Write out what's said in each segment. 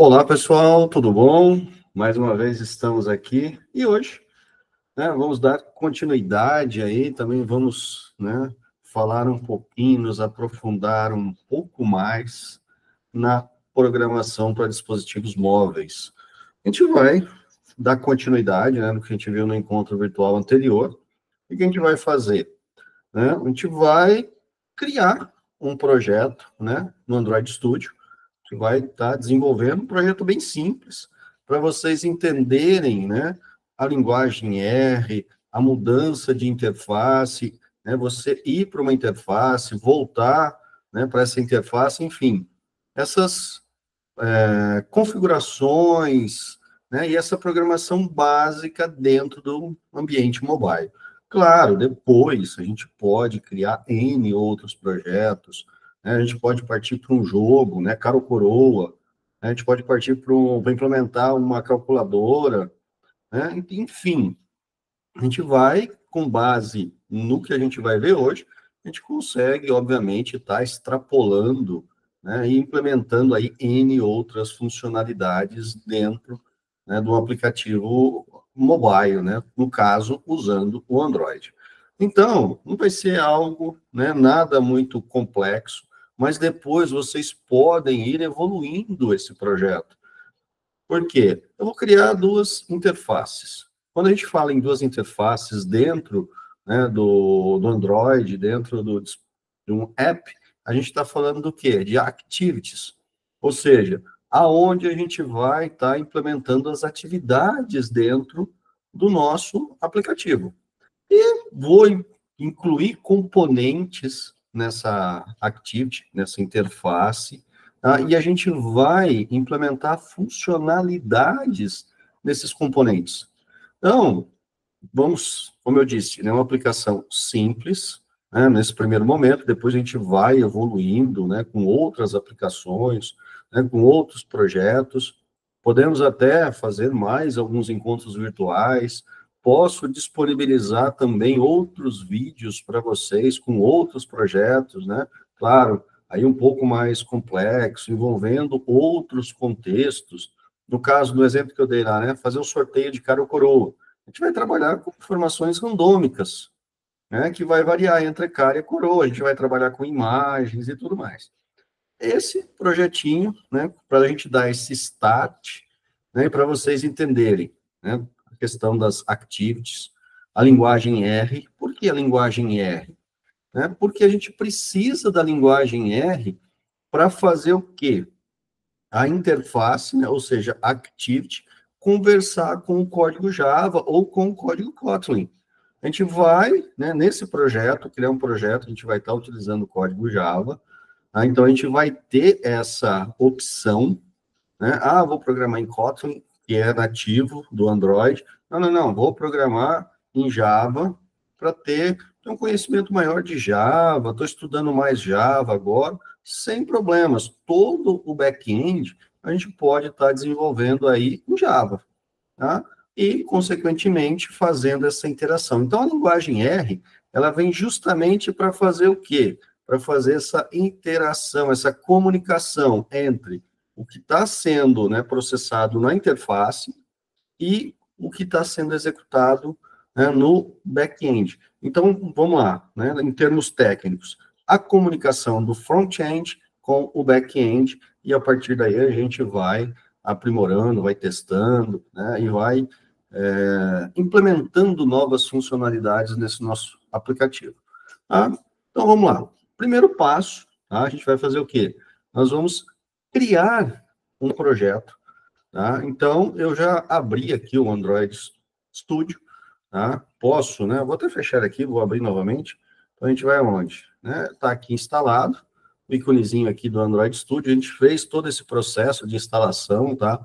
Olá, pessoal, tudo bom? Mais uma vez estamos aqui e hoje, vamos dar continuidade aí, também vamos, falar um pouquinho, nos aprofundar um pouco mais na programação para dispositivos móveis. A gente vai dar continuidade, no que a gente viu no encontro virtual anterior. E o que a gente vai fazer? A gente vai criar um projeto, no Android Studio, que vai estar desenvolvendo um projeto bem simples, para vocês entenderem, a linguagem R, a mudança de interface, você ir para uma interface, voltar, para essa interface, enfim, essas configurações, e essa programação básica dentro do ambiente mobile. Claro, depois a gente pode criar N outros projetos, a gente pode partir para um jogo, cara ou coroa, a gente pode partir para implementar uma calculadora, enfim, a gente vai, com base no que a gente vai ver hoje, a gente consegue, obviamente, estar extrapolando, e implementando aí N outras funcionalidades dentro, do aplicativo mobile, no caso, usando o Android. Então, não vai ser algo, nada muito complexo, mas depois vocês podem ir evoluindo esse projeto. Por quê? Eu vou criar duas interfaces. Quando a gente fala em duas interfaces dentro, do Android, dentro de um app, a gente está falando do quê? De activities. Ou seja, aonde a gente vai estar implementando as atividades dentro do nosso aplicativo. E vou incluir componentes nessa activity, nessa interface, tá? E a gente vai implementar funcionalidades nesses componentes. Então, vamos, como eu disse, uma aplicação simples, nesse primeiro momento, depois a gente vai evoluindo, com outras aplicações, com outros projetos. Podemos até fazer mais alguns encontros virtuais. Posso disponibilizar também outros vídeos para vocês com outros projetos, Claro, aí um pouco mais complexo, envolvendo outros contextos. No caso do exemplo que eu dei lá, fazer um sorteio de cara ou coroa. A gente vai trabalhar com informações randômicas, que vai variar entre cara e coroa. A gente vai trabalhar com imagens e tudo mais. Esse projetinho, para a gente dar esse start, para vocês entenderem, a questão das activities, a linguagem R. Por que a linguagem R? Porque a gente precisa da linguagem R para fazer o quê? A interface, ou seja, a activity, conversar com o código Java ou com o código Kotlin. A gente vai, nesse projeto, criar um projeto, a gente vai estar utilizando o código Java, tá? Então, a gente vai ter essa opção, vou programar em Kotlin, que é nativo do Android. Não, vou programar em Java para ter um conhecimento maior de Java, estou estudando mais Java agora, sem problemas. Todo o back-end a gente pode estar desenvolvendo aí em Java, tá? E, consequentemente, fazendo essa interação. Então, a linguagem R, ela vem justamente para fazer o quê? Para fazer essa interação, essa comunicação entre o que está sendo, processado na interface e o que está sendo executado, no back-end. Então, vamos lá, em termos técnicos, a comunicação do front-end com o back-end, e a partir daí a gente vai aprimorando, vai testando, e vai implementando novas funcionalidades nesse nosso aplicativo. Tá? Então, vamos lá. Primeiro passo, tá? A gente vai fazer o quê? Nós vamos criar um projeto, tá? Então, eu já abri aqui o Android Studio, tá? Posso, vou até fechar aqui, vou abrir novamente. Então, a gente vai aonde? Tá aqui instalado, o íconezinho aqui do Android Studio. A gente fez todo esse processo de instalação, tá?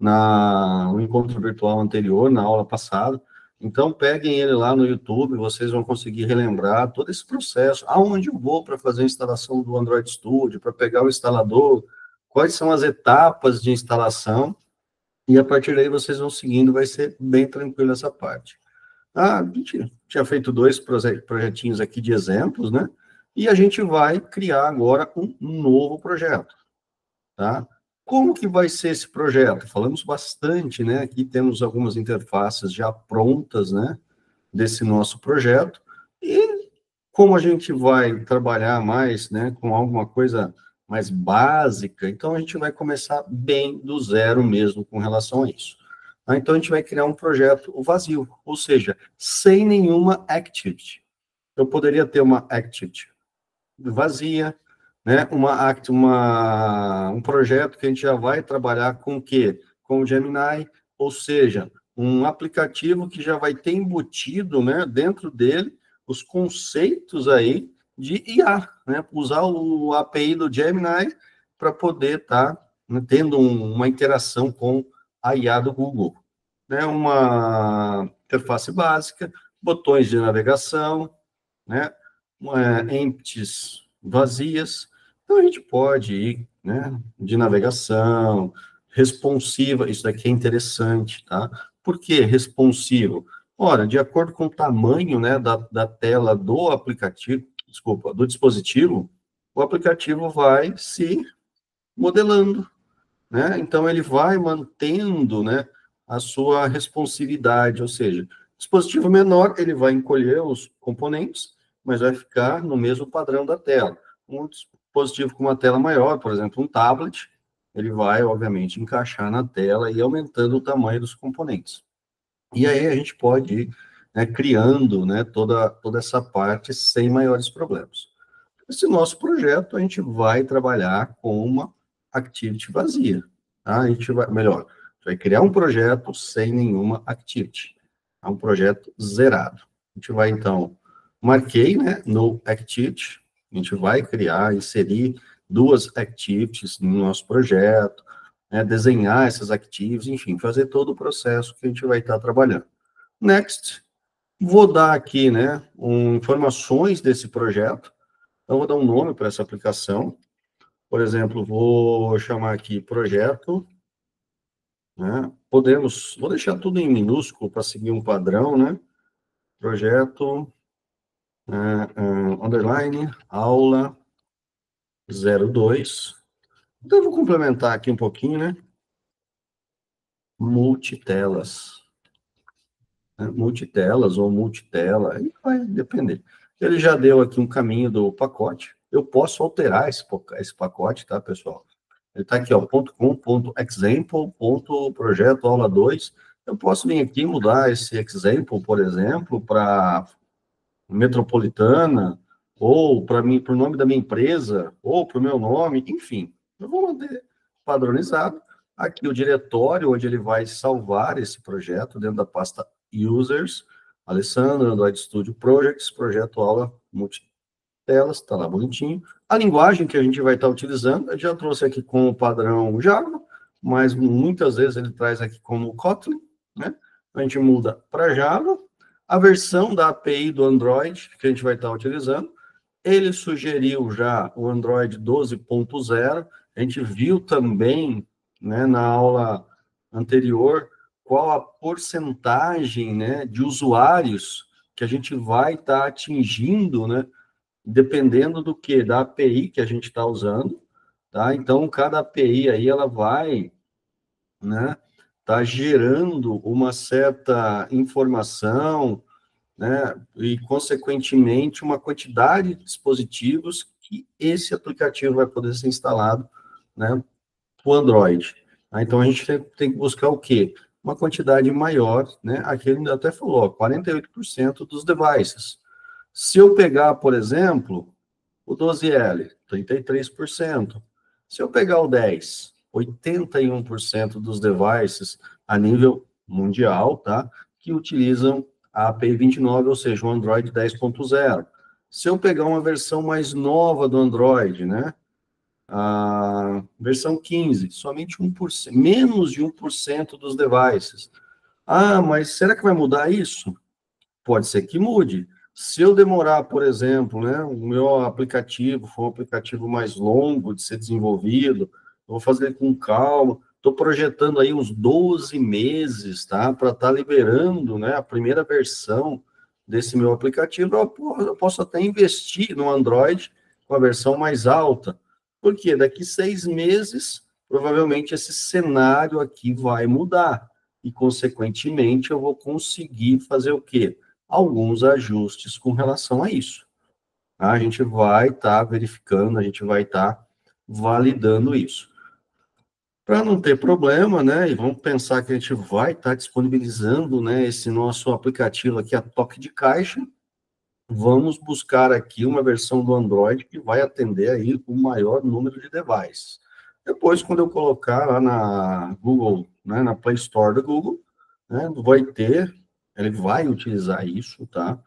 No encontro virtual anterior, na aula passada. Então, peguem ele lá no YouTube, vocês vão conseguir relembrar todo esse processo. Aonde eu vou para fazer a instalação do Android Studio, para pegar o instalador, quais são as etapas de instalação, e a partir daí vocês vão seguindo, vai ser bem tranquilo essa parte. A gente tinha feito dois projetinhos aqui de exemplos, E a gente vai criar agora um novo projeto, tá? Como que vai ser esse projeto? Falamos bastante, né? Aqui temos algumas interfaces já prontas, né? Desse nosso projeto. E como a gente vai trabalhar mais, né? Com alguma coisa mais básica, então a gente vai começar bem do zero mesmo com relação a isso. Então a gente vai criar um projeto vazio, ou seja, sem nenhuma activity. Eu poderia ter uma activity vazia, né? Um projeto que a gente já vai trabalhar com o quê? Com o Gemini, ou seja, um aplicativo que já vai ter embutido, né, dentro dele os conceitos aí de IA, né? Usar o API do Gemini para poder estar, né, tendo uma interação com a IA do Google, né? Uma interface básica, botões de navegação, né? Empties vazias. Então, a gente pode ir, né, de navegação, responsiva, isso daqui é interessante, tá? Por que responsivo? Ora, de acordo com o tamanho, né, da tela do aplicativo, desculpa, do dispositivo, o aplicativo vai se modelando, né? Então, ele vai mantendo, né, a sua responsividade, ou seja, dispositivo menor, ele vai encolher os componentes, mas vai ficar no mesmo padrão da tela. Um dispositivo com uma tela maior, por exemplo, um tablet, ele vai, obviamente, encaixar na tela e aumentando o tamanho dos componentes. E aí a gente pode ir, né, criando, né, toda essa parte sem maiores problemas. Esse nosso projeto, a gente vai trabalhar com uma activity vazia, tá? A gente vai, melhor, vai criar um projeto sem nenhuma activity. É um projeto zerado. A gente vai, então, marquei, né, no activity, a gente vai criar, inserir duas activities no nosso projeto, né, desenhar essas activities, enfim, fazer todo o processo que a gente vai estar trabalhando. Next, vou dar aqui, né, informações desse projeto. Então, vou dar um nome para essa aplicação. Por exemplo, vou chamar aqui projeto, né? Vou deixar tudo em minúsculo para seguir um padrão, né? Projeto, underline, aula 02. Então, eu vou complementar aqui um pouquinho, né? Multitelas. Né? Multitelas ou multitela, aí vai depender. Ele já deu aqui um caminho do pacote. Eu posso alterar esse pacote, tá, pessoal? Ele está aqui, ó, .com.example.projeto aula 2. Eu posso vir aqui e mudar esse example, por exemplo, para metropolitana, ou para mim, para o nome da minha empresa, ou para o meu nome, enfim. Eu vou manter padronizado. Aqui o diretório onde ele vai salvar esse projeto, dentro da pasta Users, Alessandro, Android Studio Projects, projeto aula multitelas, está lá bonitinho. A linguagem que a gente vai estar utilizando, eu já trouxe aqui com o padrão Java, mas muitas vezes ele traz aqui como Kotlin, né? A gente muda para Java. A versão da API do Android que a gente vai estar utilizando, ele sugeriu já o Android 12.0. A gente viu também, né, na aula anterior, qual a porcentagem, né, de usuários que a gente vai estar atingindo, né, dependendo do que? Da API que a gente está usando, tá? Então, cada API aí, ela vai, né, tá gerando uma certa informação, né, e, consequentemente, uma quantidade de dispositivos que esse aplicativo vai poder ser instalado, né, para o Android. Tá? Então, a gente tem que buscar o quê? Uma quantidade maior, né? Aqui ele até falou, ó, 48% dos devices. Se eu pegar, por exemplo, o 12L, 33%. Se eu pegar o 10, 81% dos devices a nível mundial, tá? Que utilizam a API 29, ou seja, o Android 10.0. Se eu pegar uma versão mais nova do Android, né? A versão 15, somente 1%, menos de 1% dos devices. Ah, mas será que vai mudar isso? Pode ser que mude. Se eu demorar, por exemplo, né, o meu aplicativo for um aplicativo mais longo de ser desenvolvido, eu vou fazer com calma. Estou projetando aí uns 12 meses, tá, para estar liberando, né, a primeira versão desse meu aplicativo. Eu posso até investir no Android com a versão mais alta. Porque daqui 6 meses, provavelmente esse cenário aqui vai mudar. E, consequentemente, eu vou conseguir fazer o quê? Alguns ajustes com relação a isso. A gente vai estar verificando, a gente vai estar validando isso. Para não ter problema, né? E vamos pensar que a gente vai estar disponibilizando, né, esse nosso aplicativo aqui a toque de caixa. Vamos buscar aqui uma versão do Android que vai atender aí o maior número de devices. Depois, quando eu colocar lá na Google, né, na Play Store do Google, né, ele vai utilizar isso, tá?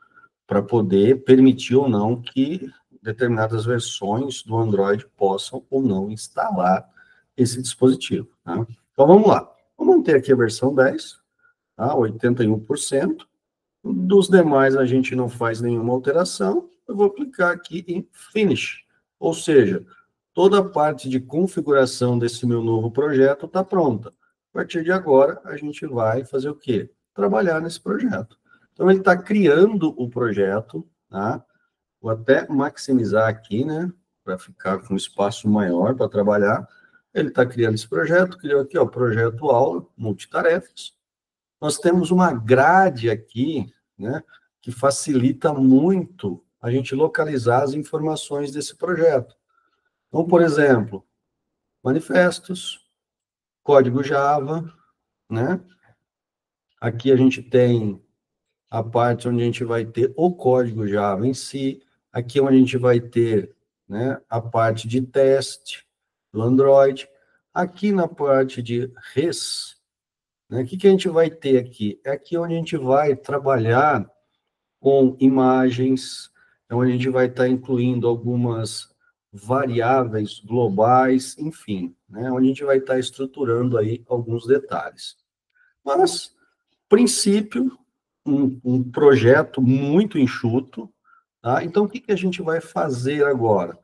Para poder permitir ou não que determinadas versões do Android possam ou não instalar esse dispositivo, tá? Então, vamos lá. Vamos manter aqui a versão 10, tá? 81%. Dos demais, a gente não faz nenhuma alteração. Eu vou clicar aqui em Finish. Ou seja, toda a parte de configuração desse meu novo projeto está pronta. A partir de agora, a gente vai fazer o quê? Trabalhar nesse projeto. Então, ele está criando o projeto, tá? Vou até maximizar aqui, né? Para ficar com um espaço maior para trabalhar. Ele está criando esse projeto, criou aqui, ó, projeto aula, multitarefas. Nós temos uma grade aqui, né, que facilita muito a gente localizar as informações desse projeto. Então, por exemplo, manifestos, código Java, né? Aqui a gente tem a parte onde a gente vai ter o código Java em si, aqui onde a gente vai ter, né, a parte de teste do Android, aqui na parte de res, né, o que a gente vai ter aqui? É aqui onde a gente vai trabalhar com imagens, é onde a gente vai estar incluindo algumas variáveis globais, enfim, né, onde a gente vai estar estruturando aí alguns detalhes. Mas, princípio, um projeto muito enxuto, tá? Então, o que a gente vai fazer agora?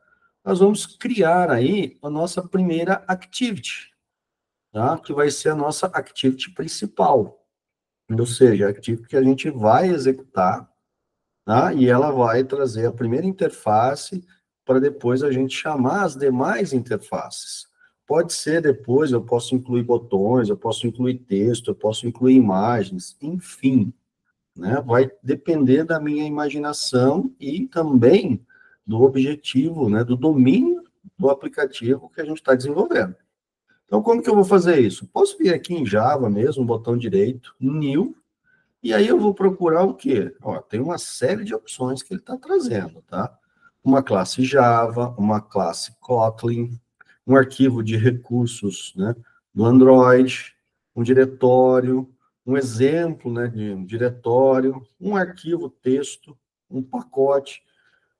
Nós vamos criar aí a nossa primeira activity, tá? Que vai ser a nossa activity principal, ou seja, a activity que a gente vai executar, tá? E ela vai trazer a primeira interface para depois a gente chamar as demais interfaces. Pode ser depois, eu posso incluir botões, eu posso incluir texto, eu posso incluir imagens, enfim, né? Vai depender da minha imaginação e também do objetivo, né? Do domínio do aplicativo que a gente está desenvolvendo. Então, como que eu vou fazer isso? Posso vir aqui em Java mesmo, botão direito, New, e aí eu vou procurar o quê? Ó, tem uma série de opções que ele está trazendo, tá? Uma classe Java, uma classe Kotlin, um arquivo de recursos, né, do Android, um diretório, um exemplo, né, de um diretório, um arquivo texto, um pacote,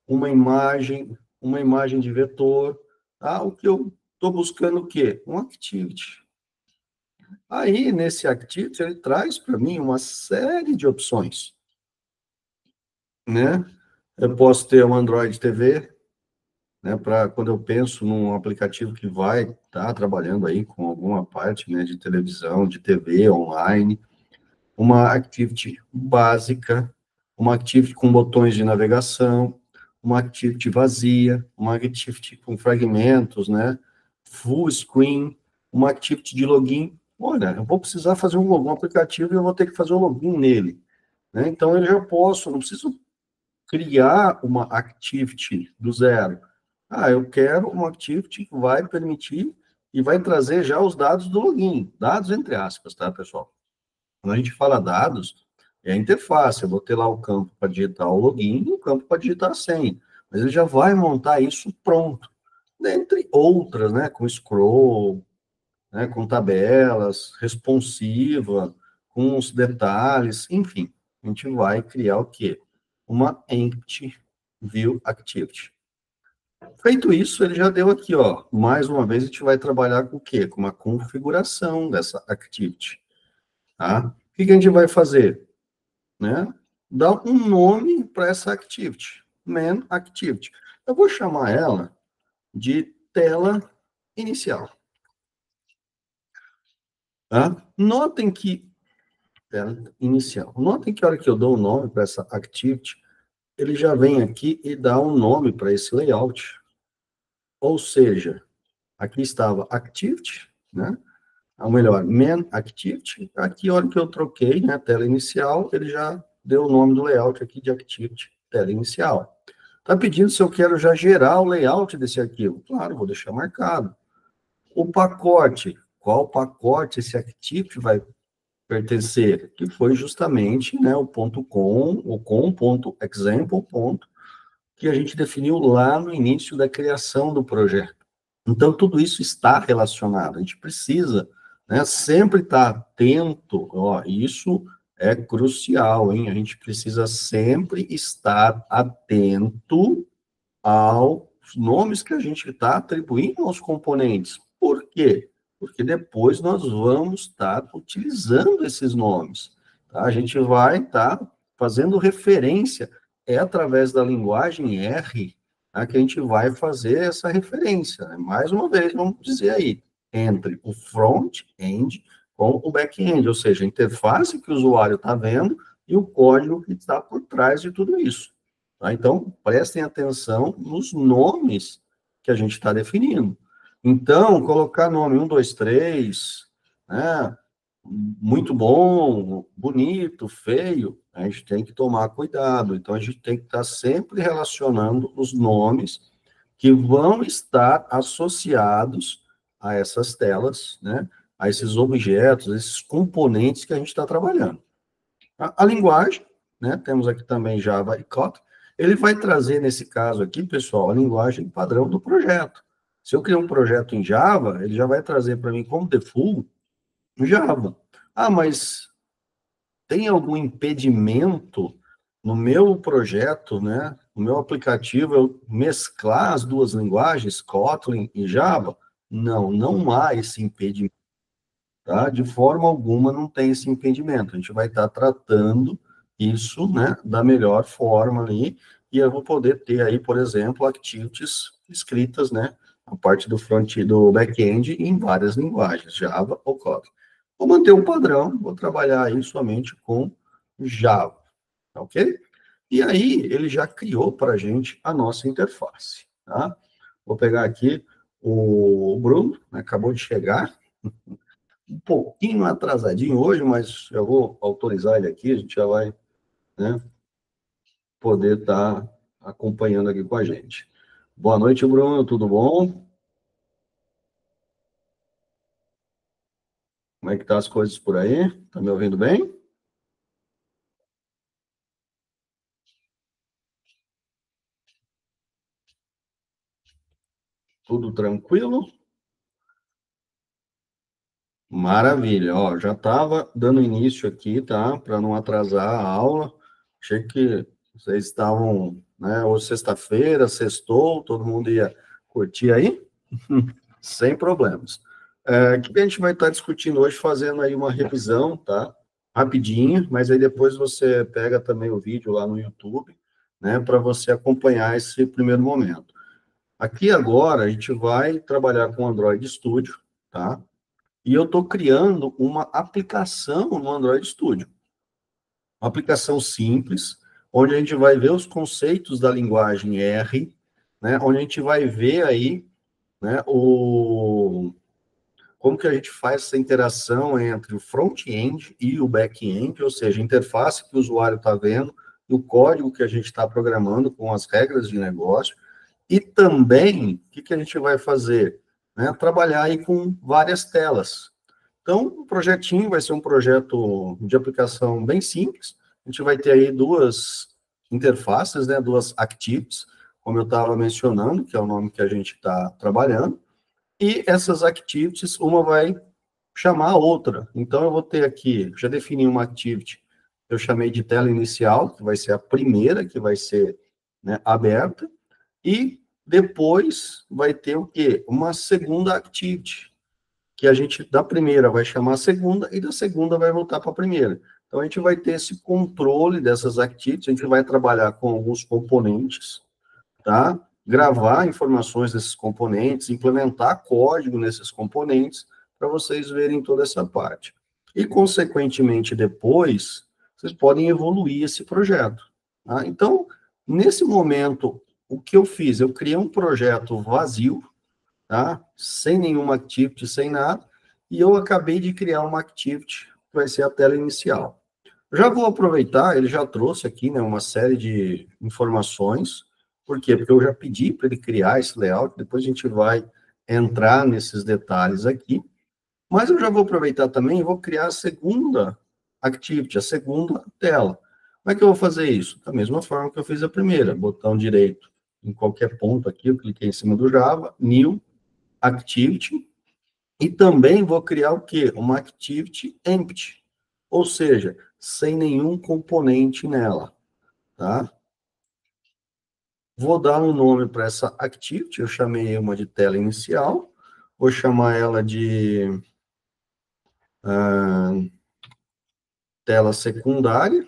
uma imagem de vetor, tá? O que eu estou buscando o quê? Um activity. Aí, nesse activity, ele traz para mim uma série de opções, né? Eu posso ter um Android TV, né, para quando eu penso num aplicativo que vai estar trabalhando aí com alguma parte, né, de televisão, de TV, online, uma activity básica, uma activity com botões de navegação, uma activity vazia, uma activity com fragmentos, né, full screen, uma activity de login. Olha, eu vou precisar fazer um aplicativo e eu vou ter que fazer um login nele, né? Então, eu já posso, não preciso criar uma activity do zero. Ah, eu quero uma activity que vai permitir e vai trazer já os dados do login, dados entre aspas, tá, pessoal? Quando a gente fala dados, é a interface, eu vou ter lá o campo para digitar o login e o campo para digitar a senha, mas ele já vai montar isso pronto, dentre outras, né, com scroll, né, com tabelas, responsiva, com os detalhes, enfim, a gente vai criar o quê? Uma Empty View Activity. Feito isso, ele já deu aqui, ó, mais uma vez a gente vai trabalhar com o quê? Com uma configuração dessa Activity, tá? O que a gente vai fazer? Né? Dar um nome para essa Activity, Man Activity. Eu vou chamar ela de tela inicial. Tá? Notem que Notem que a hora que eu dou o nome para essa activity, ele já vem aqui e dá um nome para esse layout. Ou seja, aqui estava activity, né? Ou melhor, main activity. Aqui, a hora que eu troquei, né, tela inicial, ele já deu o nome do layout aqui de activity, tela inicial. Está pedindo se eu quero já gerar o layout desse arquivo. Claro, vou deixar marcado. O pacote, qual pacote esse activity vai pertencer? Que foi justamente, né, o .com, o com.example, que a gente definiu lá no início da criação do projeto. Então, tudo isso está relacionado. A gente precisa, né, sempre estar atento. Ó, isso é crucial, hein? A gente precisa sempre estar atento aos nomes que a gente está atribuindo aos componentes. Por quê? Porque depois nós vamos estar utilizando esses nomes. Tá? A gente vai estar fazendo referência. É através da linguagem R, tá, que a gente vai fazer essa referência. Né? Mais uma vez, vamos dizer aí, entre o front-end com o back-end, ou seja, a interface que o usuário está vendo e o código que está por trás de tudo isso. Tá? Então, prestem atenção nos nomes que a gente está definindo. Então, colocar nome 1, 2, 3, né? Muito bom, bonito, feio, a gente tem que tomar cuidado. Então, a gente tem que estar sempre relacionando os nomes que vão estar associados a essas telas, né? A esses objetos, esses componentes que a gente está trabalhando. A linguagem, né? Temos aqui também Java e Kotlin. Ele vai trazer, nesse caso aqui, pessoal, a linguagem padrão do projeto. Se eu criar um projeto em Java, ele já vai trazer para mim como default Java. Ah, mas tem algum impedimento no meu projeto, né? No meu aplicativo, eu mesclar as duas linguagens, Kotlin e Java? Não, não há esse impedimento. Tá? De forma alguma não tem esse impedimento. A gente vai estar tratando isso, né, da melhor forma ali, e eu vou poder ter aí, por exemplo, activities escritas, né, a parte do front do back-end em várias linguagens, Java ou Kotlin. Vou manter um padrão, vou trabalhar aí somente com Java, tá ok? E aí, ele já criou para a gente a nossa interface, tá? Vou pegar aqui o Bruno, né, acabou de chegar, um pouquinho atrasadinho hoje, mas eu vou autorizar ele aqui, a gente já vai, né, poder estar acompanhando aqui com a gente. Boa noite, Bruno, tudo bom? Como é que tá as coisas por aí? Tá me ouvindo bem? Tudo tranquilo? Maravilha, ó, já estava dando início aqui, tá? Para não atrasar a aula. Achei que vocês estavam, né? Hoje sexta-feira, sextou, todo mundo ia curtir aí, sem problemas. O que a gente vai estar discutindo hoje, fazendo aí uma revisão, tá? Rapidinho, mas aí depois você pega também o vídeo lá no YouTube, né? Para você acompanhar esse primeiro momento. Aqui agora a gente vai trabalhar com o Android Studio, tá? E eu estou criando uma aplicação no Android Studio. Uma aplicação simples, onde a gente vai ver os conceitos da linguagem R, né, onde a gente vai ver aí, né, como que a gente faz essa interação entre o front-end e o back-end, ou seja, a interface que o usuário está vendo, e o código que a gente está programando com as regras de negócio, e também, o que a gente vai fazer? Né, trabalhar aí com várias telas. Então, o projetinho vai ser um projeto de aplicação bem simples. A gente vai ter aí duas interfaces, né, duas activities, como eu estava mencionando, que é o nome que a gente está trabalhando. E essas activities, uma vai chamar a outra. Então, eu vou ter aqui, já defini uma activity, eu chamei de tela inicial, que vai ser a primeira, que vai ser, né, aberta, e depois vai ter o quê? Uma segunda activity, que a gente, da primeira, vai chamar a segunda, e da segunda vai voltar para a primeira. Então, a gente vai ter esse controle dessas activities, a gente vai trabalhar com alguns componentes, tá? Gravar informações desses componentes, implementar código nesses componentes, para vocês verem toda essa parte. E, consequentemente, depois, vocês podem evoluir esse projeto. Tá? Então, nesse momento, o que eu fiz? Eu criei um projeto vazio, tá? Sem nenhuma activity, sem nada, e eu acabei de criar uma activity, que vai ser a tela inicial. Já vou aproveitar, ele já trouxe aqui, né, uma série de informações. Por quê? Porque eu já pedi para ele criar esse layout, depois a gente vai entrar nesses detalhes aqui. Mas eu já vou aproveitar também e vou criar a segunda activity, a segunda tela. Como é que eu vou fazer isso? Da mesma forma que eu fiz a primeira, botão direito em qualquer ponto aqui, eu cliquei em cima do Java, New Activity, e também vou criar o quê? Uma Activity Empty, ou seja, sem nenhum componente nela, tá? Vou dar um nome para essa Activity, eu chamei uma de tela inicial, vou chamar ela de tela secundária.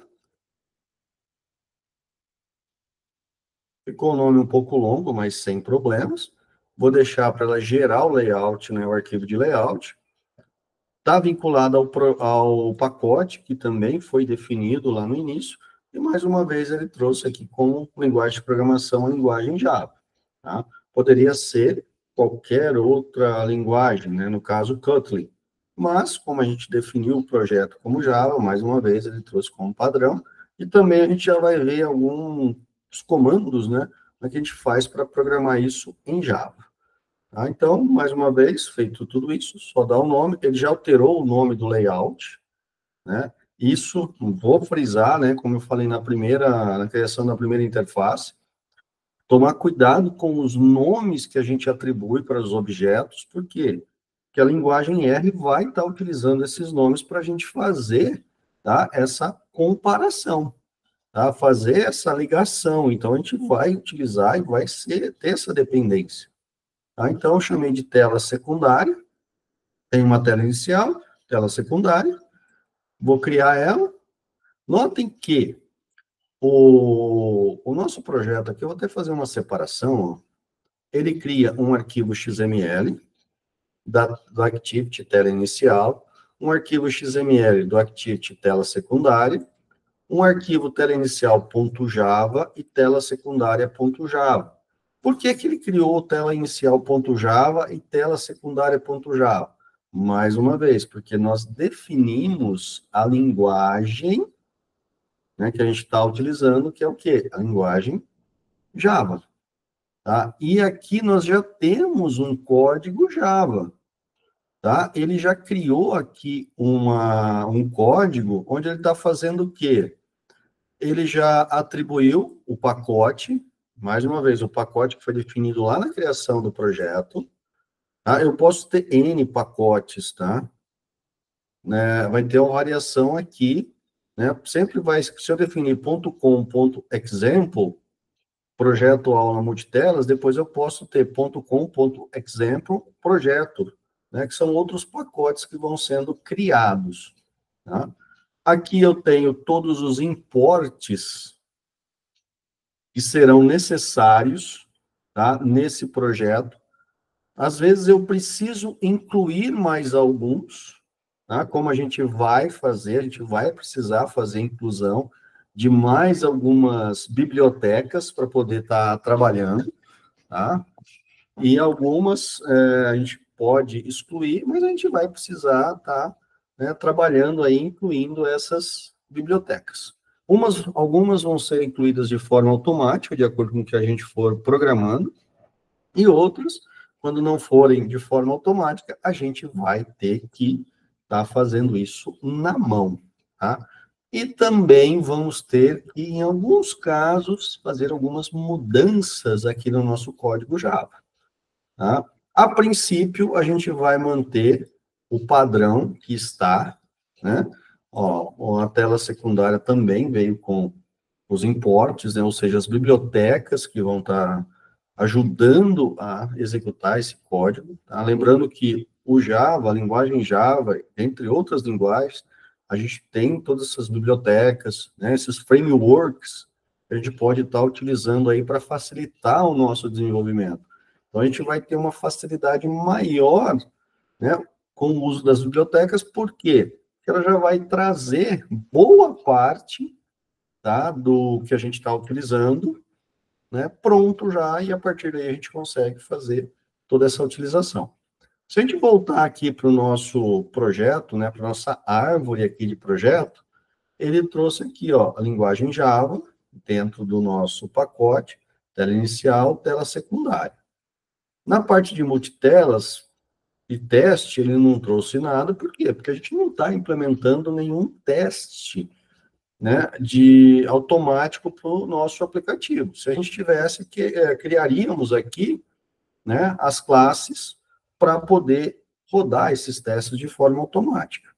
Ficou o nome um pouco longo, mas sem problemas. Vou deixar para ela gerar o layout, né, o arquivo de layout. Está vinculado ao pacote, que também foi definido lá no início. E, mais uma vez, ele trouxe aqui como linguagem de programação a linguagem Java. Tá? Poderia ser qualquer outra linguagem, né, no caso, Kotlin. Mas, como a gente definiu o projeto como Java, mais uma vez, ele trouxe como padrão. E também a gente já vai ver alguns comandos, né, que a gente faz para programar isso em Java. Tá? Então, mais uma vez, feito tudo isso, só dá o nome, ele já alterou o nome do layout, né? Isso, vou frisar, né, como eu falei na criação da primeira interface, tomar cuidado com os nomes que a gente atribui para os objetos, por quê? Porque a linguagem R vai estar utilizando esses nomes para a gente fazer, tá, essa comparação, tá, fazer essa ligação. Então, a gente vai utilizar e vai ter essa dependência. Tá? Então, eu chamei de tela secundária, tem uma tela inicial, tela secundária, vou criar ela. Notem que o nosso projeto aqui, eu vou até fazer uma separação, ó. Ele cria um arquivo XML do Activity tela inicial, um arquivo XML do Activity tela secundária, um arquivo tela inicial.java e tela secundária.java. Por que que ele criou tela inicial.java e tela secundária.java? Mais uma vez, porque nós definimos a linguagem, né, que a gente está utilizando, que é o quê? A linguagem Java. Tá? E aqui nós já temos um código Java. Tá? Ele já criou aqui um código onde ele está fazendo o quê? Ele já atribuiu o pacote, mais uma vez, o pacote que foi definido lá na criação do projeto. Tá? Eu posso ter N pacotes, tá? Né? Vai ter uma variação aqui, né? Sempre vai, se eu definir .com.example, projeto aula multitelas, depois eu posso ter .com.example projeto, né? Que são outros pacotes que vão sendo criados, tá? Aqui eu tenho todos os importes que serão necessários, tá, nesse projeto. Às vezes eu preciso incluir mais alguns, tá? Como a gente vai fazer, a gente vai precisar fazer inclusão de mais algumas bibliotecas para poder estar trabalhando, tá? E algumas a gente pode excluir, mas a gente vai precisar estar, né, trabalhando aí, incluindo essas bibliotecas. Algumas vão ser incluídas de forma automática, de acordo com o que a gente for programando, e outras, quando não forem de forma automática, a gente vai ter que estar fazendo isso na mão, tá? E também vamos ter que, em alguns casos, fazer algumas mudanças aqui no nosso código Java, tá? A princípio, a gente vai manter o padrão que está, né? Ó, a tela secundária também veio com os importes, né? Ou seja, as bibliotecas que vão estar ajudando a executar esse código, tá? Lembrando que o Java, a linguagem Java, entre outras linguagens, a gente tem todas essas bibliotecas, né? Esses frameworks que a gente pode estar utilizando aí para facilitar o nosso desenvolvimento. Então, a gente vai ter uma facilidade maior, né, com o uso das bibliotecas, por quê? Porque ela já vai trazer boa parte, tá, do que a gente está utilizando, né, pronto já, e a partir daí a gente consegue fazer toda essa utilização. Se a gente voltar aqui para o nosso projeto, né, para a nossa árvore aqui de projeto, ele trouxe aqui, ó, a linguagem Java, dentro do nosso pacote, tela inicial, tela secundária. Na parte de multitelas e teste, ele não trouxe nada, por quê? Porque a gente não está implementando nenhum teste, né, de automático para o nosso aplicativo. Se a gente tivesse, criaríamos aqui, né, as classes para poder rodar esses testes de forma automática.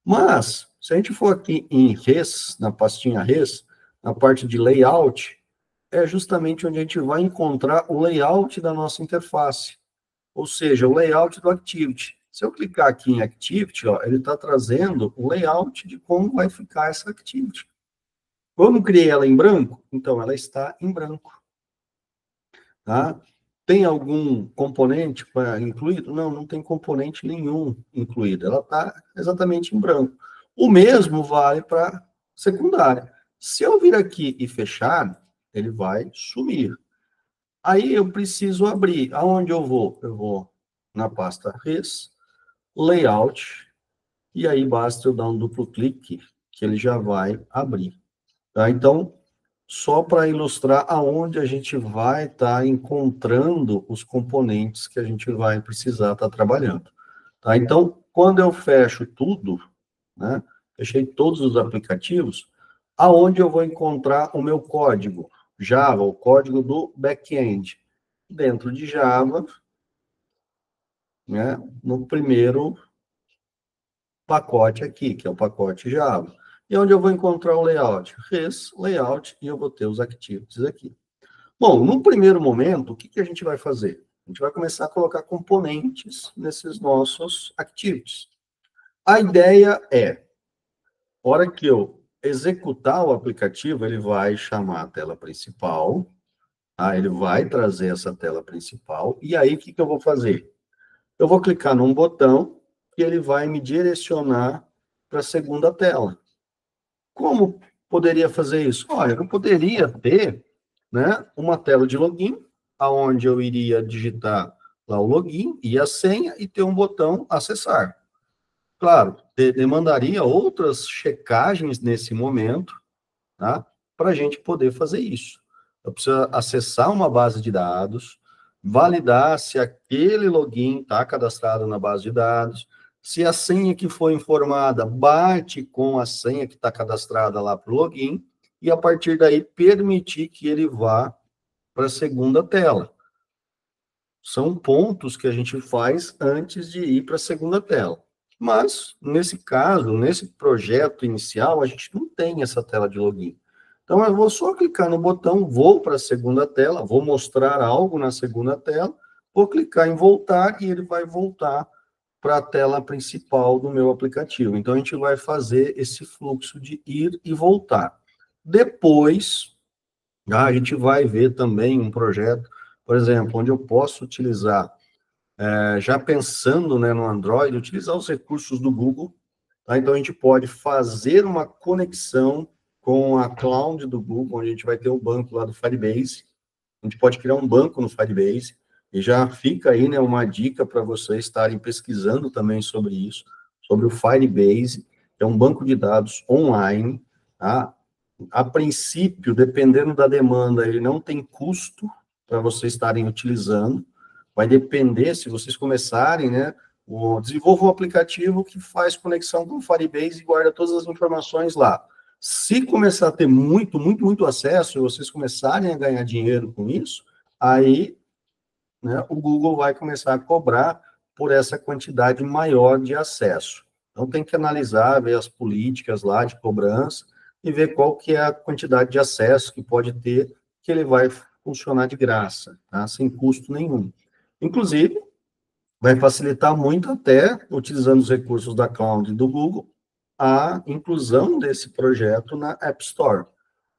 Mas, se a gente for aqui em res, na pastinha res, na parte de layout, é justamente onde a gente vai encontrar o layout da nossa interface, ou seja, o layout do Activity. Se eu clicar aqui em Activity, ó, ele está trazendo o layout de como vai ficar essa Activity. Quando eu criei ela em branco, então ela está em branco. Tá? Tem algum componente incluído? Não, não tem componente nenhum incluído. Ela está exatamente em branco. O mesmo vale para secundária. Se eu vir aqui e fechar, ele vai sumir. Aí eu preciso abrir. Aonde eu vou? Eu vou na pasta res, layout, e aí basta eu dar um duplo clique, que ele já vai abrir. Tá? Então, só para ilustrar aonde a gente vai estar encontrando os componentes que a gente vai precisar estar trabalhando. Tá? Então, quando eu fecho tudo, né, fechei todos os aplicativos, aonde eu vou encontrar o meu código? Java, o código do back-end. Dentro de Java, né, no primeiro pacote aqui, que é o pacote Java. E onde eu vou encontrar o layout? Res, layout, e eu vou ter os activities aqui. Bom, no primeiro momento, o que a gente vai fazer? A gente vai começar a colocar componentes nesses nossos activities. A ideia é, a hora que eu executar o aplicativo, ele vai chamar a tela principal, tá? Ele vai trazer essa tela principal, e aí o que eu vou fazer? Eu vou clicar num botão e ele vai me direcionar para a segunda tela. Como poderia fazer isso? Olha, eu poderia ter, né, uma tela de login, aonde eu iria digitar lá o login e a senha e ter um botão acessar. Claro, demandaria outras checagens nesse momento, tá? Para a gente poder fazer isso. Eu preciso acessar uma base de dados, validar se aquele login está cadastrado na base de dados, se a senha que foi informada bate com a senha que está cadastrada lá para o login, e a partir daí permitir que ele vá para a segunda tela. São pontos que a gente faz antes de ir para a segunda tela. Mas, nesse caso, nesse projeto inicial, a gente não tem essa tela de login. Então, eu vou só clicar no botão, vou para a segunda tela, vou mostrar algo na segunda tela, vou clicar em voltar e ele vai voltar para a tela principal do meu aplicativo. Então, a gente vai fazer esse fluxo de ir e voltar. Depois, a gente vai ver também um projeto, por exemplo, onde eu posso utilizar, já pensando, né, no Android, utilizar os recursos do Google. Tá? Então, a gente pode fazer uma conexão com a cloud do Google, onde a gente vai ter um banco lá do Firebase. A gente pode criar um banco no Firebase, e já fica aí, né, uma dica para vocês estarem pesquisando também sobre isso, sobre o Firebase, que é um banco de dados online, tá? A princípio, dependendo da demanda, ele não tem custo para vocês estarem utilizando, vai depender, se vocês começarem, né, desenvolva um aplicativo que faz conexão com o Firebase e guarda todas as informações lá. Se começar a ter muito acesso, e vocês começarem a ganhar dinheiro com isso, aí, né, o Google vai começar a cobrar por essa quantidade maior de acesso. Então, tem que analisar, ver as políticas lá de cobrança e ver qual que é a quantidade de acesso que pode ter, que ele vai funcionar de graça, tá? Sem custo nenhum. Inclusive, vai facilitar muito até, utilizando os recursos da cloud do Google, a inclusão desse projeto na App Store.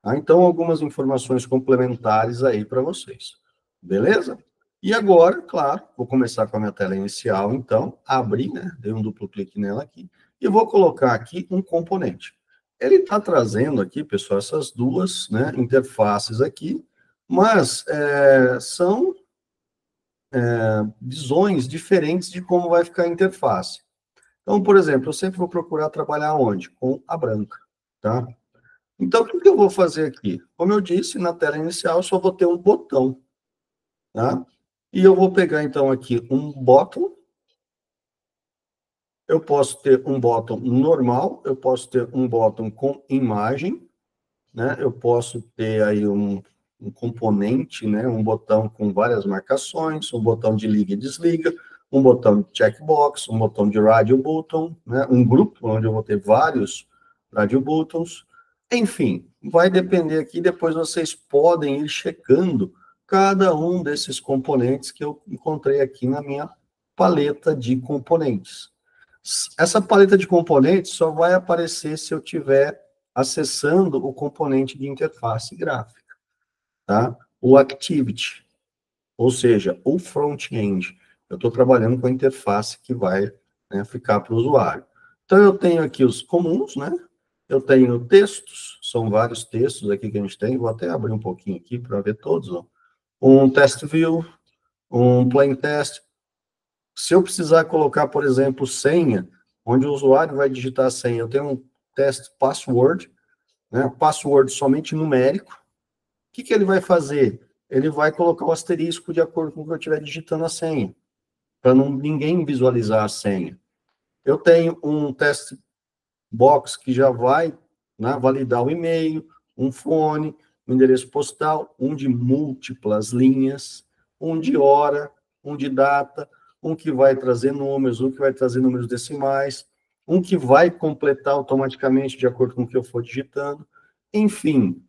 Tá? Então, algumas informações complementares aí para vocês. Beleza? E agora, claro, vou começar com a minha tela inicial, então, abrir, né? Dei um duplo clique nela aqui, e vou colocar aqui um componente. Ele está trazendo aqui, pessoal, essas duas, né, interfaces aqui, mas são visões diferentes de como vai ficar a interface. Então, por exemplo, eu sempre vou procurar trabalhar onde? Com a branca, tá? Então, o que eu vou fazer aqui? Como eu disse, na tela inicial, eu só vou ter um botão, tá? E eu vou pegar, então, aqui um botão. Eu posso ter um botão normal, eu posso ter um botão com imagem, né? Eu posso ter aí um componente, né? Um botão com várias marcações, um botão de liga e desliga, um botão de checkbox, um botão de radio button, né? Um grupo onde eu vou ter vários radio buttons. Enfim, vai depender aqui, depois vocês podem ir checando cada um desses componentes que eu encontrei aqui na minha paleta de componentes. Essa paleta de componentes só vai aparecer se eu tiver acessando o componente de interface gráfica, tá? O Activity, ou seja, o front-end. Eu estou trabalhando com a interface que vai, né, ficar para o usuário. Então, eu tenho aqui os comuns, né? Eu tenho textos, são vários textos aqui que a gente tem, vou até abrir um pouquinho aqui para ver todos, ó. Um test view, um plain test. Se eu precisar colocar, por exemplo, senha, onde o usuário vai digitar a senha, eu tenho um teste password, né, password somente numérico. O que ele vai fazer? Ele vai colocar o asterisco de acordo com o que eu estiver digitando a senha, para ninguém visualizar a senha. Eu tenho um teste box que já vai, né, validar o e-mail, um fone, um endereço postal, um de múltiplas linhas, um de hora, um de data, um que vai trazer números, um que vai trazer números decimais, um que vai completar automaticamente de acordo com o que eu for digitando. Enfim,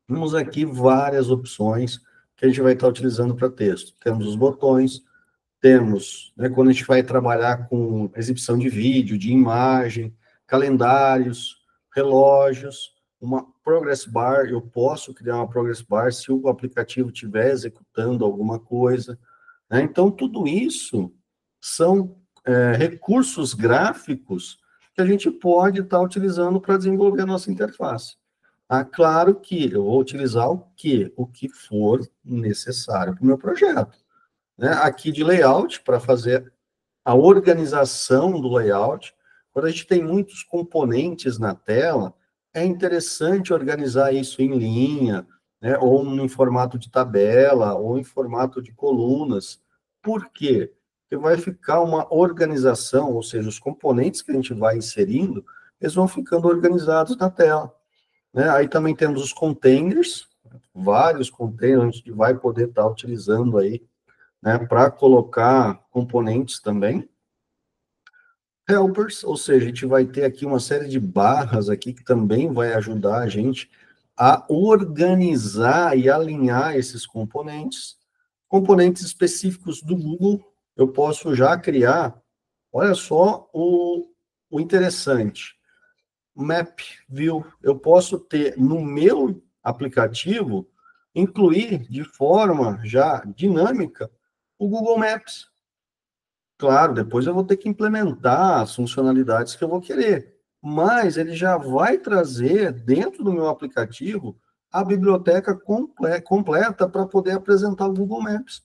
temos aqui várias opções que a gente vai estar utilizando para texto. Temos os botões, temos, né, quando a gente vai trabalhar com exibição de vídeo, de imagem, calendários, relógios, uma progress bar, eu posso criar uma progress bar se o aplicativo estiver executando alguma coisa, né? Então, tudo isso são recursos gráficos que a gente pode estar utilizando para desenvolver a nossa interface. Ah, claro que eu vou utilizar o quê? O que for necessário para o meu projeto, né? Aqui de layout, para fazer a organização do layout. Quando a gente tem muitos componentes na tela, é interessante organizar isso em linha, né? Ou em formato de tabela, ou em formato de colunas. Por quê? Porque vai ficar uma organização, ou seja, os componentes que a gente vai inserindo, eles vão ficando organizados na tela, né? Aí também temos os containers, vários containers, a gente vai poder estar utilizando aí, né, para colocar componentes também. Helpers, ou seja, a gente vai ter aqui uma série de barras aqui que também vai ajudar a gente a organizar e alinhar esses componentes. Componentes específicos do Google, eu posso já criar, olha só o interessante, Map View, eu posso ter no meu aplicativo, incluir de forma já dinâmica o Google Maps. Claro, depois eu vou ter que implementar as funcionalidades que eu vou querer, mas ele já vai trazer dentro do meu aplicativo a biblioteca completa para poder apresentar o Google Maps.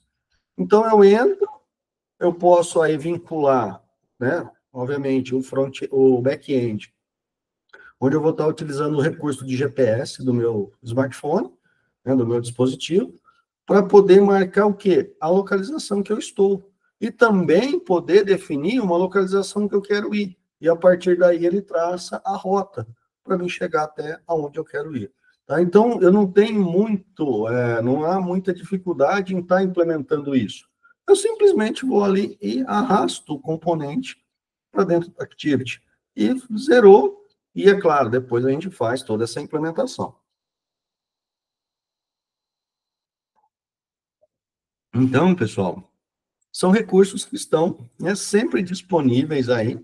Então eu entro, eu posso aí vincular, né, obviamente o back-end, onde eu vou estar utilizando o recurso de GPS do meu smartphone, né, do meu dispositivo, para poder marcar o quê? A localização que eu estou. E também poder definir uma localização que eu quero ir. E a partir daí ele traça a rota para mim chegar até aonde eu quero ir. Tá? Então, eu não tenho não há muita dificuldade em estar implementando isso. Eu simplesmente vou ali e arrasto o componente para dentro do Activity. E zerou, e é claro, depois a gente faz toda essa implementação. Então, pessoal, são recursos que estão, né, sempre disponíveis aí,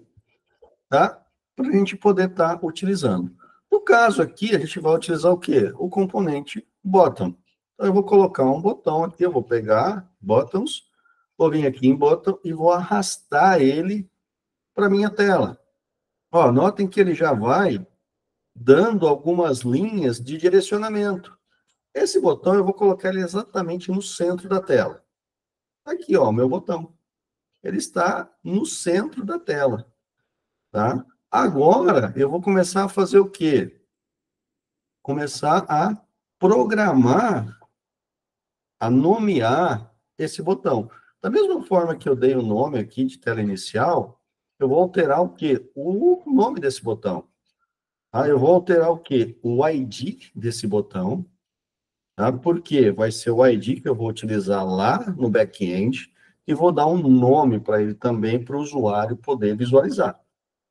tá? Para a gente poder estar utilizando. No caso aqui, a gente vai utilizar o quê? O componente bottom. Então, eu vou colocar um botão aqui, eu vou pegar buttons, vou vir aqui em bottom e vou arrastar ele para minha tela. Ó, notem que ele já vai dando algumas linhas de direcionamento. Esse botão eu vou colocar ele exatamente no centro da tela. Aqui, ó, o meu botão. Ele está no centro da tela, tá? Agora, eu vou começar a fazer o quê? Começar a programar, a nomear esse botão. Da mesma forma que eu dei o nome aqui de tela inicial, eu vou alterar o quê? O nome desse botão. Tá? Eu vou alterar o quê? O ID desse botão, tá? Porque vai ser o ID que eu vou utilizar lá no back-end e vou dar um nome para ele também para o usuário poder visualizar,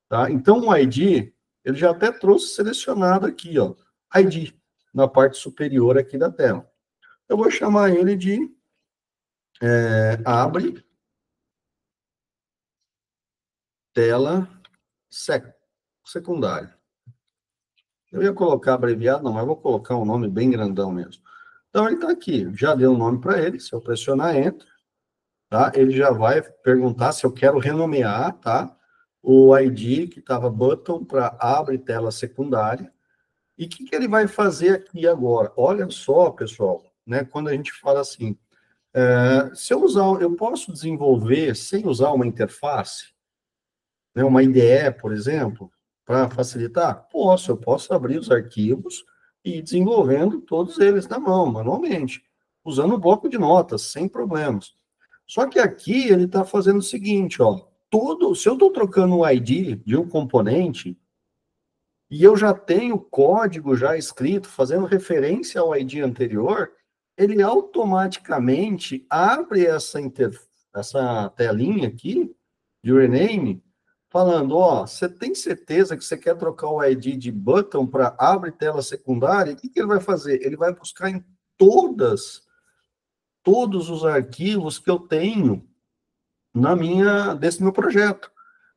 tá? Então, o ID, ele já até trouxe selecionado aqui, ó, ID, na parte superior aqui da tela. Eu vou chamar ele de abre tela secundária. Eu ia colocar abreviado, não, mas vou colocar um nome bem grandão mesmo. Então, ele está aqui, já deu um nome para ele, se eu pressionar Enter, tá? Ele já vai perguntar se eu quero renomear, tá? O ID que estava button para abre tela secundária. E o que ele vai fazer aqui agora? Olha só, pessoal, né? Quando a gente fala assim, se eu usar, eu posso desenvolver sem usar uma interface, né? Uma IDE, por exemplo, para facilitar? Posso, eu posso abrir os arquivos e ir desenvolvendo todos eles na mão, manualmente, usando o bloco de notas, sem problemas. Só que aqui ele está fazendo o seguinte, ó, se eu estou trocando o ID de um componente, e eu já tenho código já escrito, fazendo referência ao ID anterior, ele automaticamente abre essa telinha aqui, de rename, falando, ó, você tem certeza que você quer trocar o ID de button para abre tela secundária? O que ele vai fazer? Ele vai buscar em todos os arquivos que eu tenho desse meu projeto.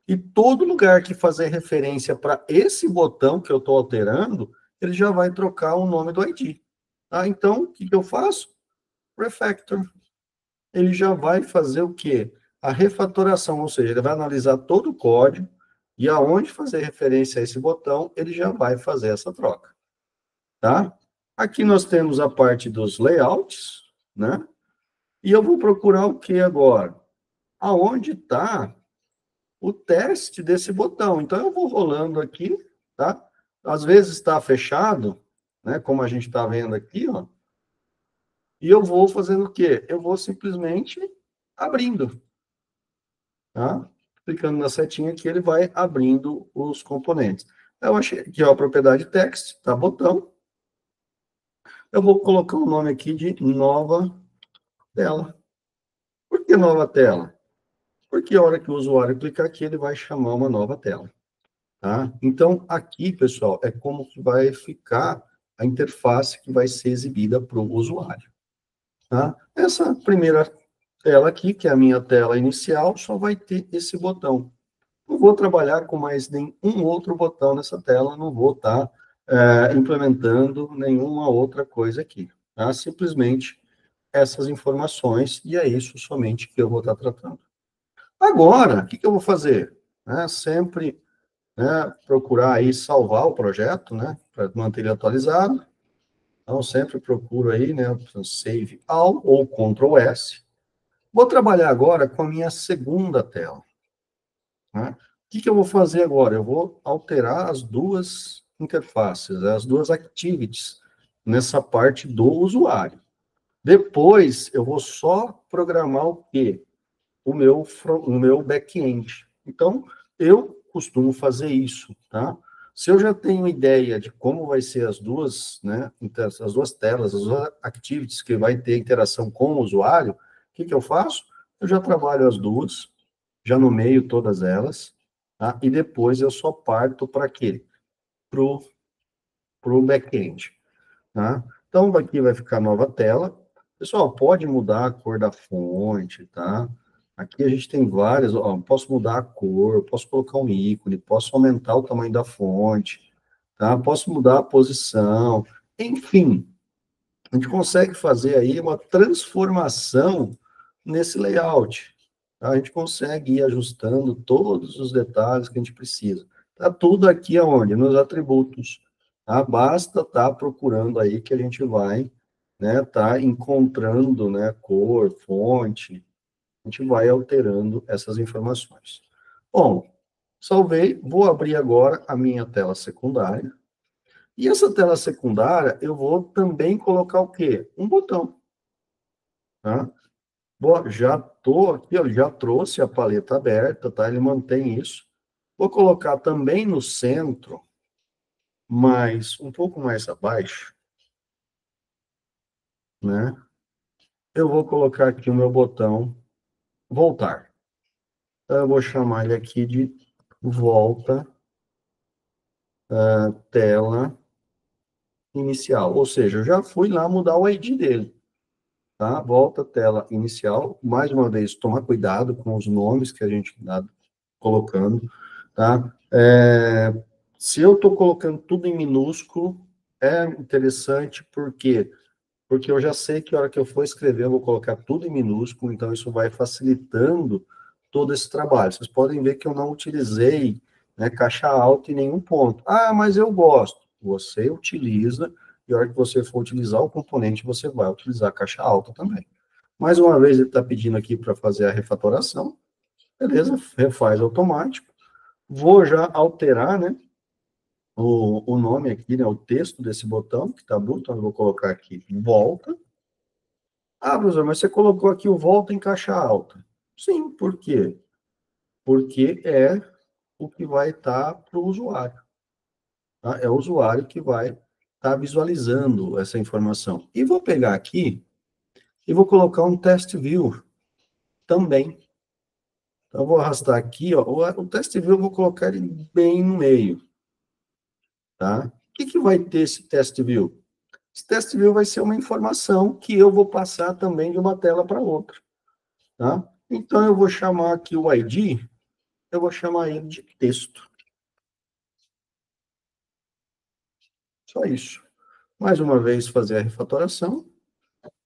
E todo lugar que fazer referência para esse botão que eu estou alterando, ele já vai trocar o nome do ID. Tá? Então, o que eu faço? Refactor. Ele já vai fazer o quê? A refatoração, ou seja, ele vai analisar todo o código e aonde fazer referência a esse botão, ele já vai fazer essa troca. Tá? Aqui nós temos a parte dos layouts, né? E eu vou procurar o que agora? Aonde está o teste desse botão. Então, eu vou rolando aqui, tá? Às vezes está fechado, né? Como a gente está vendo aqui, ó. E eu vou fazendo o quê? Eu vou simplesmente abrindo, tá? Clicando na setinha aqui, ele vai abrindo os componentes. Eu achei aqui, ó, a propriedade text, tá? Botão. Eu vou colocar o nome aqui de nova tela. Por que nova tela? Porque a hora que o usuário clicar aqui, ele vai chamar uma nova tela. Tá? Então, aqui, pessoal, é como que vai ficar a interface que vai ser exibida para o usuário. Tá? Essa primeira tela aqui, que é a minha tela inicial, só vai ter esse botão. Não vou trabalhar com mais nenhum outro botão nessa tela, não vou estar implementando nenhuma outra coisa aqui. Tá? Simplesmente essas informações, e é isso somente que eu vou estar tratando. Agora, o que eu vou fazer? Sempre, né, procurar aí salvar o projeto, né, para manter ele atualizado. Então, sempre procuro aí, né, Save All ou Ctrl S. Vou trabalhar agora com a minha segunda tela. Né? O que eu vou fazer agora? Eu vou alterar as duas interfaces, as duas activities, nessa parte do usuário. Depois, eu vou só programar o quê? O meu back-end. Então, eu costumo fazer isso, tá? Se eu já tenho ideia de como vai ser as duas, né, as duas telas, as duas activities que vai ter interação com o usuário, o que eu faço? Eu já trabalho as duas, já nomeio todas elas, tá? E depois eu só parto para quê? Pro back-end, tá? Então, aqui vai ficar nova tela. Pessoal, pode mudar a cor da fonte, tá? Aqui a gente tem várias, ó, posso mudar a cor, posso colocar um ícone, posso aumentar o tamanho da fonte, tá? Posso mudar a posição, enfim, a gente consegue fazer aí uma transformação nesse layout, tá? A gente consegue ir ajustando todos os detalhes que a gente precisa. Tá tudo aqui aonde? Nos atributos, tá? Basta estar procurando aí que a gente vai, né, tá encontrando, né, cor, fonte, A gente vai alterando essas informações. Bom, salvei, vou abrir agora a minha tela secundária. E essa tela secundária, eu vou também colocar o quê? Um botão. Tá? Já estou aqui, ó, já trouxe a paleta aberta, tá? Ele mantém isso. Vou colocar também no centro, mas um pouco mais abaixo, né? Eu vou colocar aqui o meu botão voltar. Então, eu vou chamar ele aqui de volta tela inicial. Ou seja, eu já fui lá mudar o ID dele. Tá? Volta tela inicial. Mais uma vez, tomar cuidado com os nomes que a gente está colocando. Tá? Se eu estou colocando tudo em minúsculo, é interessante porque eu já sei que a hora que eu for escrever, eu vou colocar tudo em minúsculo, então isso vai facilitando todo esse trabalho. Vocês podem ver que eu não utilizei, né, caixa alta em nenhum ponto. Ah, mas eu gosto. Você utiliza, e a hora que você for utilizar o componente, você vai utilizar a caixa alta também. Mais uma vez, ele está pedindo aqui para fazer a refatoração. Beleza, refaz automático. Vou já alterar, né, o nome aqui, né, o texto desse botão, que está bruto, então eu vou colocar aqui, volta. Ah, professor, mas você colocou aqui o volta em caixa alta. Sim, por quê? Porque é o que vai estar para o usuário. Tá? É o usuário que vai estar visualizando essa informação. E vou pegar aqui e vou colocar um test view também. Então, eu vou arrastar aqui, ó, o test view eu vou colocar ele bem no meio. Tá? O que vai ter esse test view? Esse test view vai ser uma informação que eu vou passar também de uma tela para outra. Tá? Então, eu vou chamar aqui o ID, eu vou chamar ele de texto. Só isso. Mais uma vez, fazer a refatoração.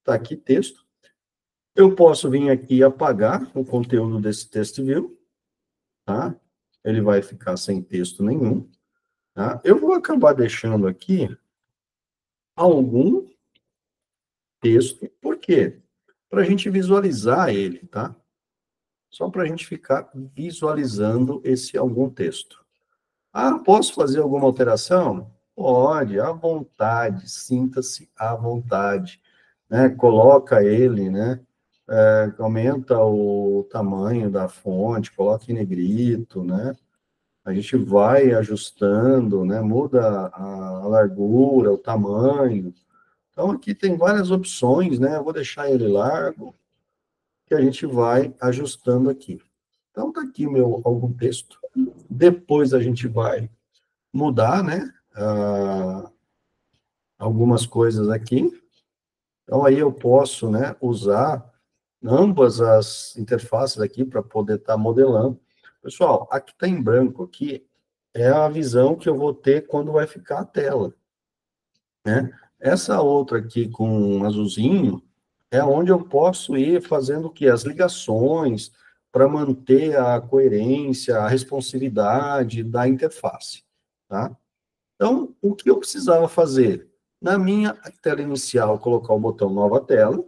Está aqui texto. Eu posso vir aqui e apagar o conteúdo desse test view. Tá? Ele vai ficar sem texto nenhum. Tá? Eu vou acabar deixando aqui algum texto. Por quê? Para a gente visualizar ele, tá? Só para a gente ficar visualizando esse algum texto. Ah, posso fazer alguma alteração? Pode, à vontade, sinta-se à vontade. Né? Coloca ele, né? Aumenta o tamanho da fonte, coloca em negrito, né? A gente vai ajustando, né? Muda a largura, o tamanho. Então, aqui tem várias opções, né? Eu vou deixar ele largo, que a gente vai ajustando aqui. Então, tá aqui algum texto. Depois a gente vai mudar, né? Algumas coisas aqui. Então, aí eu posso, né, usar ambas as interfaces aqui para poder estar modelando. Pessoal, aqui está em branco, aqui é a visão que eu vou ter quando vai ficar a tela. Né? Essa outra aqui com azulzinho é onde eu posso ir fazendo o quê? As ligações para manter a coerência, a responsividade da interface. Tá? Então, o que eu precisava fazer? Na minha tela inicial, colocar o botão Nova Tela,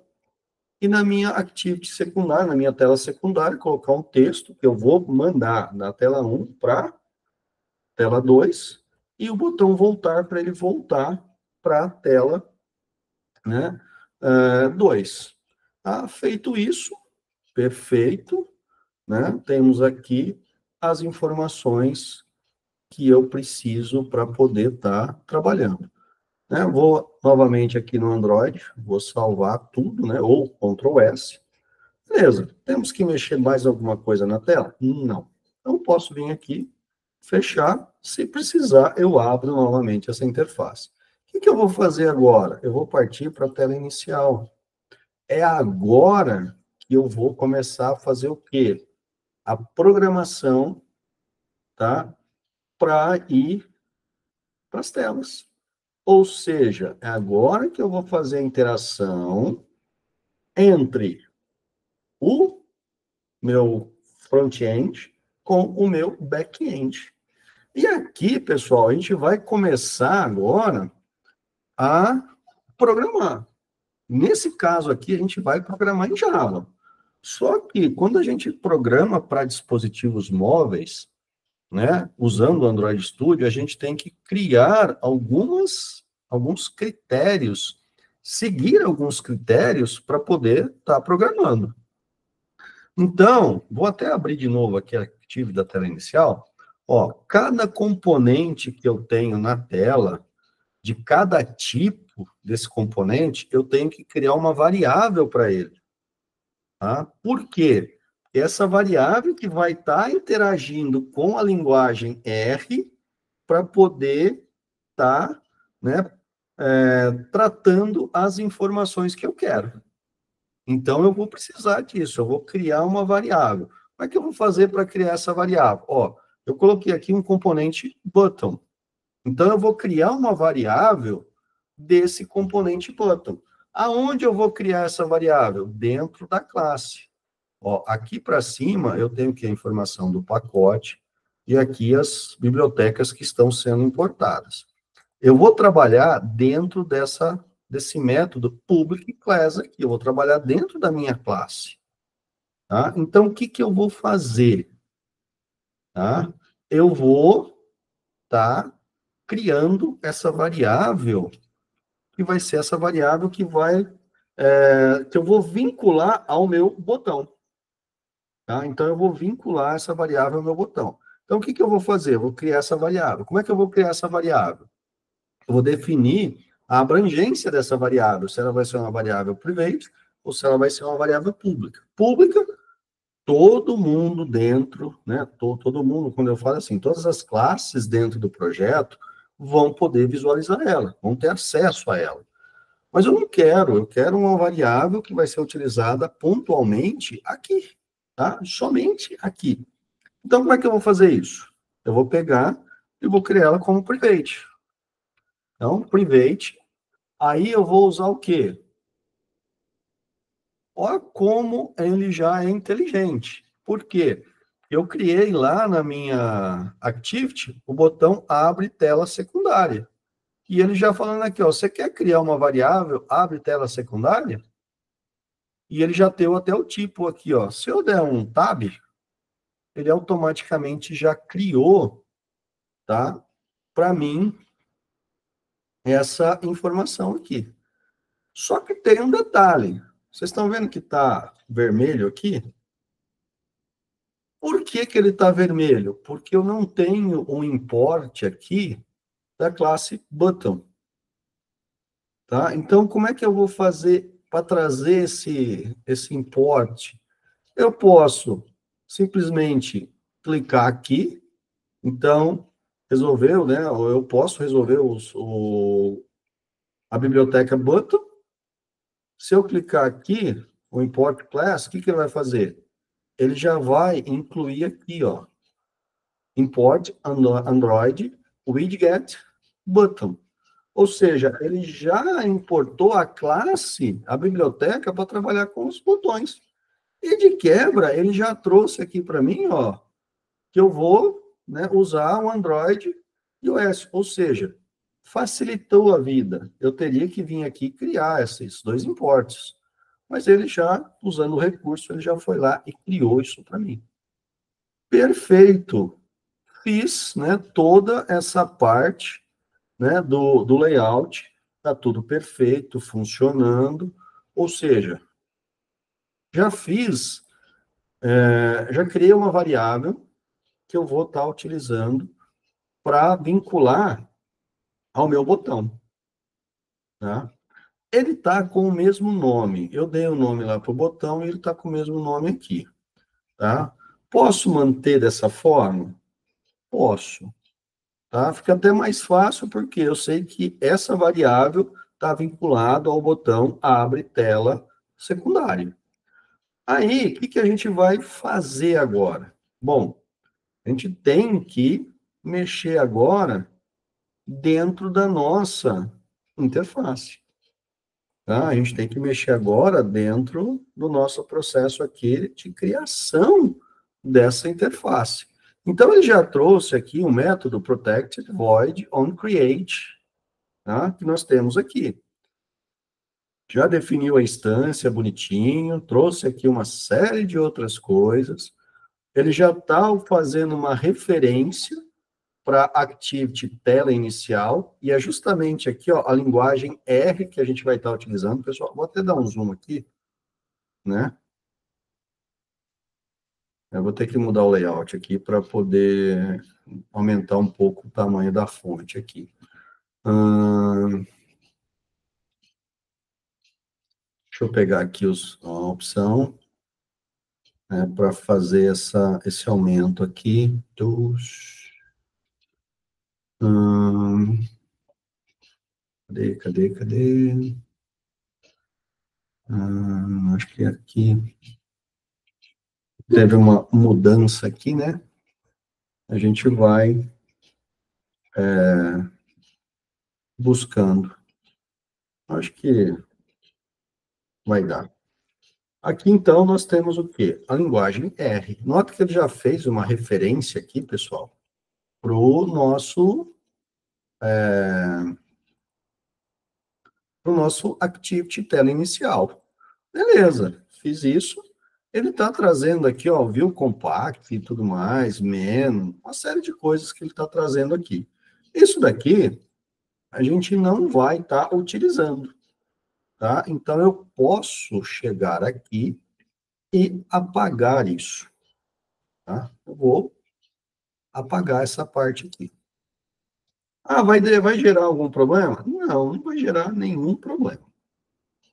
e na minha activity secundária, na minha tela secundária, colocar um texto que eu vou mandar da tela 1 para tela 2, e o botão voltar para ele voltar para a tela, né, 2. Tá? Feito isso, perfeito, né? Temos aqui as informações que eu preciso para poder estar trabalhando. Né? Vou novamente aqui no Android, vou salvar tudo, né? Ou Ctrl S. Beleza, temos que mexer mais alguma coisa na tela? Não. Então, posso vir aqui, fechar, se precisar, eu abro novamente essa interface. O que eu vou fazer agora? Eu vou partir para a tela inicial. É agora que eu vou começar a fazer o quê? A programação, tá? Para ir para as telas. Ou seja, é agora que eu vou fazer a interação entre o meu front-end com o meu back-end. E aqui, pessoal, a gente vai começar agora a programar. Nesse caso aqui, a gente vai programar em Java. Só que quando a gente programa para dispositivos móveis, né, usando o Android Studio, a gente tem que criar alguns critérios, seguir alguns critérios para poder estar programando. Então, vou até abrir de novo aqui a Active da tela inicial. Ó, cada componente que eu tenho na tela, de cada tipo desse componente, eu tenho que criar uma variável para ele. Tá? Por quê? Essa variável que vai estar interagindo com a linguagem R para poder estar, né, tratando as informações que eu quero. Então, eu vou precisar disso, eu vou criar uma variável. Como é que eu vou fazer para criar essa variável? Ó, eu coloquei aqui um componente button. Então, eu vou criar uma variável desse componente button. Aonde eu vou criar essa variável? Dentro da classe. Ó, aqui para cima, eu tenho que a informação do pacote e aqui as bibliotecas que estão sendo importadas. Eu vou trabalhar dentro desse método public class aqui. Eu vou trabalhar dentro da minha classe. Tá? Então, o que, que eu vou fazer? Tá? Eu vou estar criando essa variável, que vai ser essa variável que que eu vou vincular ao meu botão. Tá? Então, eu vou vincular essa variável ao meu botão. Então, o que, que eu vou fazer? Eu vou criar essa variável. Como é que eu vou criar essa variável? Eu vou definir a abrangência dessa variável, se ela vai ser uma variável private ou se ela vai ser uma variável pública. Pública, todo mundo dentro, né? Todo mundo, quando eu falo assim, todas as classes dentro do projeto vão poder visualizar ela, vão ter acesso a ela. Mas eu não quero, eu quero uma variável que vai ser utilizada pontualmente aqui, tá? Somente aqui. Então, como é que eu vou fazer isso? Eu vou pegar e vou criar ela como private. Então, private, aí eu vou usar o quê? Olha como ele já é inteligente. Por quê? Eu criei lá na minha Activity o botão abre tela secundária. E ele já falando aqui, ó, você quer criar uma variável abre tela secundária? E ele já deu até o tipo aqui, ó. Se eu der um tab, ele automaticamente já criou, tá? Para mim, essa informação aqui. Só que tem um detalhe. Vocês estão vendo que está vermelho aqui? Por que que ele está vermelho? Porque eu não tenho um import aqui da classe button. Tá? Então, como é que eu vou fazer para trazer esse import? Eu posso simplesmente clicar aqui. Então, resolveu, né? Ou eu posso resolver a biblioteca button. Se eu clicar aqui, o import class, o que, que ele vai fazer? Ele já vai incluir aqui, ó, import Android widget button. Ou seja, ele já importou a classe, a biblioteca, para trabalhar com os botões. E de quebra, ele já trouxe aqui para mim, ó, que eu vou, né, usar o Android iOS. Ou seja, facilitou a vida. Eu teria que vir aqui criar esses dois importes. Mas ele já, usando o recurso, ele já foi lá e criou isso para mim. Perfeito. Fiz, né, toda essa parte, né, do layout, está tudo perfeito, funcionando, ou seja, já fiz, já criei uma variável que eu vou estar utilizando para vincular ao meu botão, tá? Ele está com o mesmo nome, eu dei o nome lá para o botão e ele está com o mesmo nome aqui, tá? Posso manter dessa forma? Posso. Tá? Fica até mais fácil porque eu sei que essa variável está vinculada ao botão abre tela secundária. Aí, o que, que a gente vai fazer agora? Bom, a gente tem que mexer agora dentro da nossa interface. Tá? A gente tem que mexer agora dentro do nosso processo aqui de criação dessa interface. Então, ele já trouxe aqui o método protected void on create, tá? Que nós temos aqui. Já definiu a instância bonitinho, trouxe aqui uma série de outras coisas. Ele já está fazendo uma referência para Activity tela inicial, e é justamente aqui, ó, a linguagem R que a gente vai estar utilizando. Pessoal, vou até dar um zoom aqui, né? Eu vou ter que mudar o layout aqui para poder aumentar um pouco o tamanho da fonte aqui. Deixa eu pegar aqui a opção, né, para fazer esse aumento aqui dos... cadê? Acho que aqui teve uma mudança aqui, né? A gente vai buscando. Acho que vai dar. Aqui, então, nós temos o quê? A linguagem R. Nota que ele já fez uma referência aqui, pessoal, para o nosso Activity tela inicial. Beleza, fiz isso. Ele está trazendo aqui, ó, view compact e tudo mais, men, uma série de coisas que ele está trazendo aqui. Isso daqui, a gente não vai estar utilizando, tá? Então, eu posso chegar aqui e apagar isso, tá? Eu vou apagar essa parte aqui. Ah, vai gerar algum problema? Não, não vai gerar nenhum problema,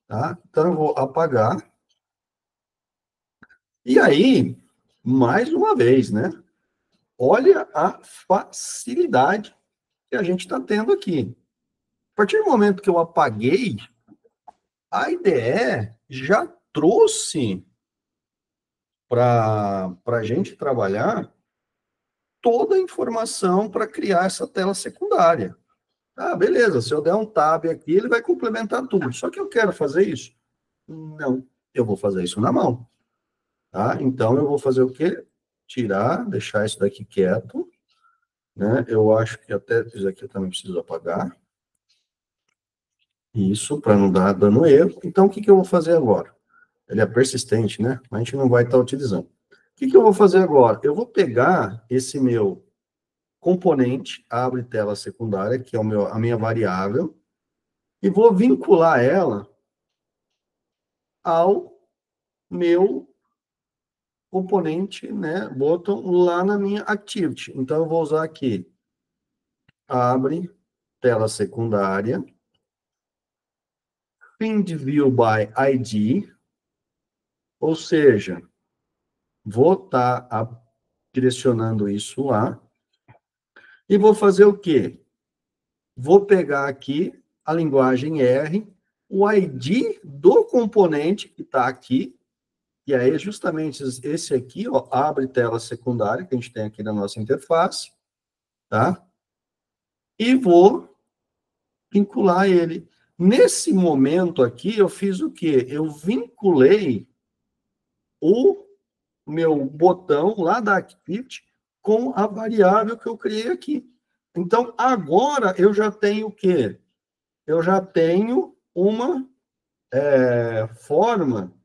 tá? Então, eu vou apagar. E aí, mais uma vez, né? Olha a facilidade que a gente está tendo aqui. A partir do momento que eu apaguei, a IDE já trouxe para a gente trabalhar toda a informação para criar essa tela secundária. Ah, beleza, se eu der um tab aqui, ele vai complementar tudo. Só que eu quero fazer isso? Não, eu vou fazer isso na mão. Tá? Então, eu vou fazer o quê? Tirar, deixar isso daqui quieto. Né? Eu acho que até isso aqui eu também preciso apagar. Isso, para não dar dano erro. Então, o que eu vou fazer agora? Ele é persistente, né? Mas a gente não vai estar utilizando. O que eu vou fazer agora? Eu vou pegar esse meu componente, abre tela secundária, que é a minha variável, e vou vincular ela ao meu componente, né, bottom, lá na minha activity. Então, eu vou usar aqui, abre tela secundária, find view by ID, ou seja, vou estar direcionando isso lá, e vou fazer o quê? Vou pegar aqui a linguagem R, o ID do componente que está aqui, e aí justamente esse aqui, ó, abre tela secundária, que a gente tem aqui na nossa interface, tá? E vou vincular ele. Nesse momento aqui, eu fiz o quê? Eu vinculei o meu botão lá da Activity com a variável que eu criei aqui. Então, agora eu já tenho o quê? Eu já tenho uma forma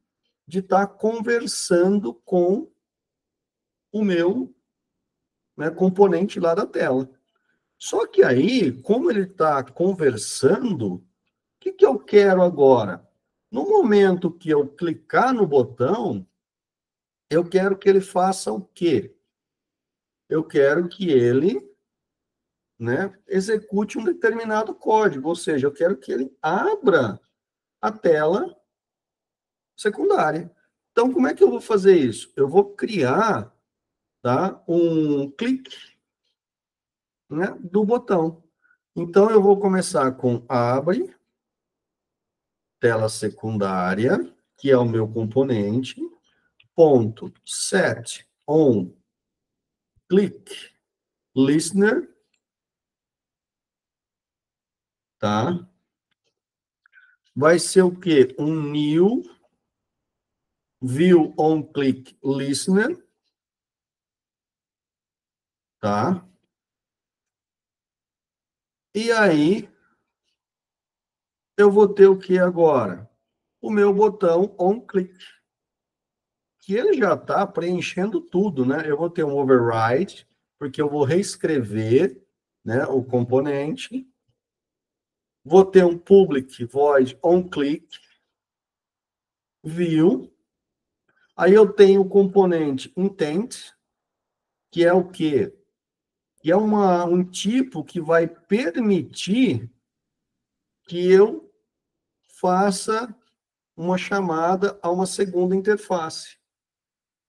de estar conversando com o meu, né, componente lá da tela. Só que aí, como ele está conversando, o que eu quero agora? No momento que eu clicar no botão, eu quero que ele faça o quê? Eu quero que ele, né, execute um determinado código, ou seja, eu quero que ele abra a tela secundária. Então, como é que eu vou fazer isso? Eu vou criar, tá, um clique, né, do botão. Então, eu vou começar com abre, tela secundária, que é o meu componente, ponto, set on click listener, tá? Vai ser o quê? Um new view on click listener, tá? E aí, eu vou ter o que agora? o meu botão onClick, que ele já está preenchendo tudo, né? Eu vou ter um override, porque eu vou reescrever, né, o componente. Vou ter um public void onClick, view. Aí eu tenho o componente intent, que é o quê? Que é um tipo que vai permitir que eu faça uma chamada a uma segunda interface,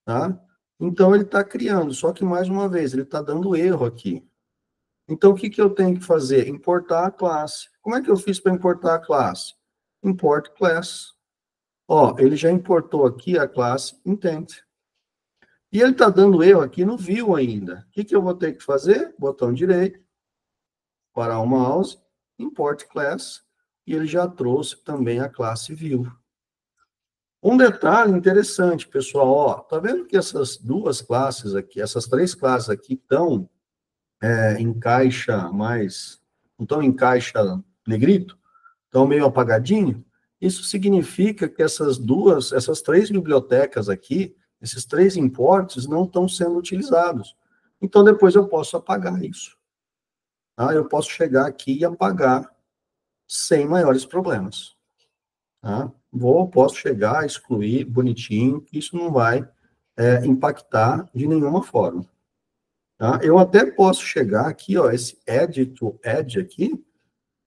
tá? Então, ele está criando, só que, mais uma vez, ele está dando erro aqui. Então, o que, que eu tenho que fazer? Importar a classe. Como é que eu fiz para importar a classe? Import class. Ó, ele já importou aqui a classe intent. E ele está dando erro aqui no view ainda. O que, que eu vou ter que fazer? Botão direito, parar o mouse, import class, e ele já trouxe também a classe view. Um detalhe interessante, pessoal, ó, tá vendo que essas duas classes aqui, essas três classes aqui estão em caixa mais, não estão em caixa negrito, estão meio apagadinho? Isso significa que essas três bibliotecas aqui, esses três imports não estão sendo utilizados. Então, depois eu posso apagar isso. Tá? Eu posso chegar aqui e apagar sem maiores problemas. Tá? Posso chegar, excluir, bonitinho, que isso não vai impactar de nenhuma forma. Tá? Eu até posso chegar aqui, ó, esse add to add aqui,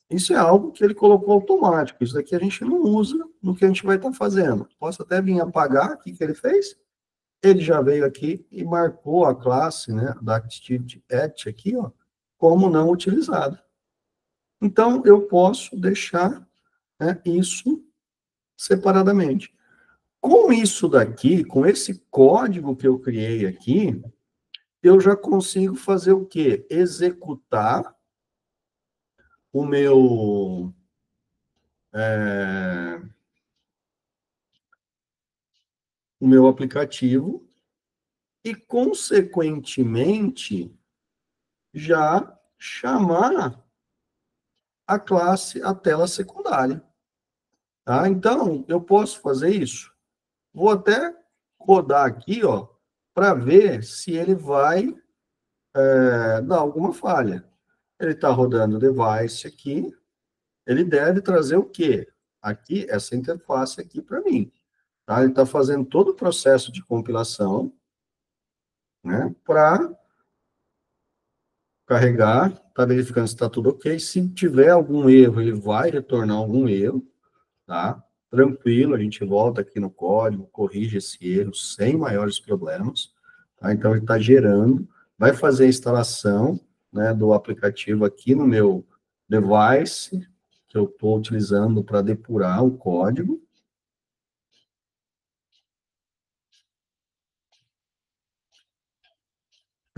isso é algo que ele colocou automático, isso daqui a gente não usa no que a gente vai estar fazendo. Posso até vir apagar, o que ele fez? Ele já veio aqui e marcou a classe, né, da Activity Add aqui, ó, como não utilizada. Então, eu posso deixar, né, isso separadamente. Com isso daqui, com esse código que eu criei aqui, eu já consigo fazer o quê? Executar o meu... o meu aplicativo e, consequentemente, já chamar a classe, a tela secundária. Tá? Então, eu posso fazer isso. Vou até rodar aqui, ó, para ver se ele vai dar alguma falha. Ele está rodando o device aqui, ele deve trazer o quê? Aqui, essa interface aqui para mim. Tá? Ele está fazendo todo o processo de compilação, né, para carregar, está verificando se está tudo ok. Se tiver algum erro, ele vai retornar algum erro, tá? Tranquilo, a gente volta aqui no código, corrige esse erro sem maiores problemas, tá? Então, ele está gerando, vai fazer a instalação, né, do aplicativo aqui no meu device, que eu estou utilizando para depurar o código.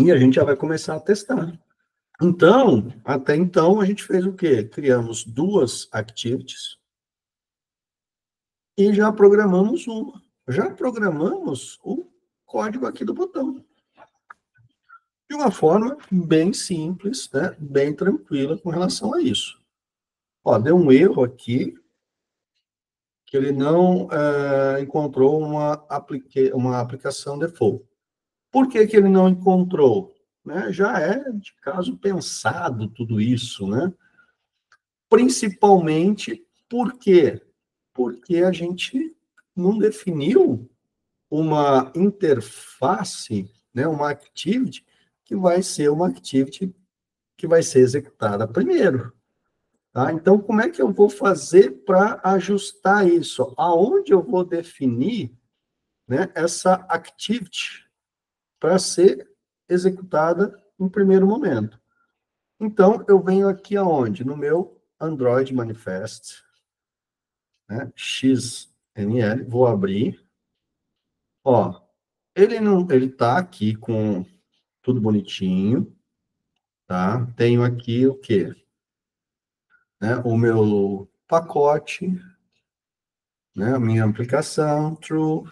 E a gente já vai começar a testar. Então, até então, a gente fez o quê? Criamos duas activities e já programamos uma. Já programamos o código aqui do botão. De uma forma bem simples, né? Bem tranquila com relação a isso. Ó, deu um erro aqui, que ele não encontrou uma aplicação default. Por que que ele não encontrou? Né? Já é de caso pensado tudo isso, né? Principalmente por quê? Porque a gente não definiu uma interface, né, uma activity, que vai ser uma activity que vai ser executada primeiro. Tá? Então, como é que eu vou fazer para ajustar isso? Aonde eu vou definir, né, essa activity para ser executada no primeiro momento? Então, eu venho aqui aonde? No meu Android Manifest, né, XML, vou abrir. Ó, ele tá aqui com tudo bonitinho, tá? Tenho aqui o quê? Né, o meu pacote, né, a minha aplicação, true,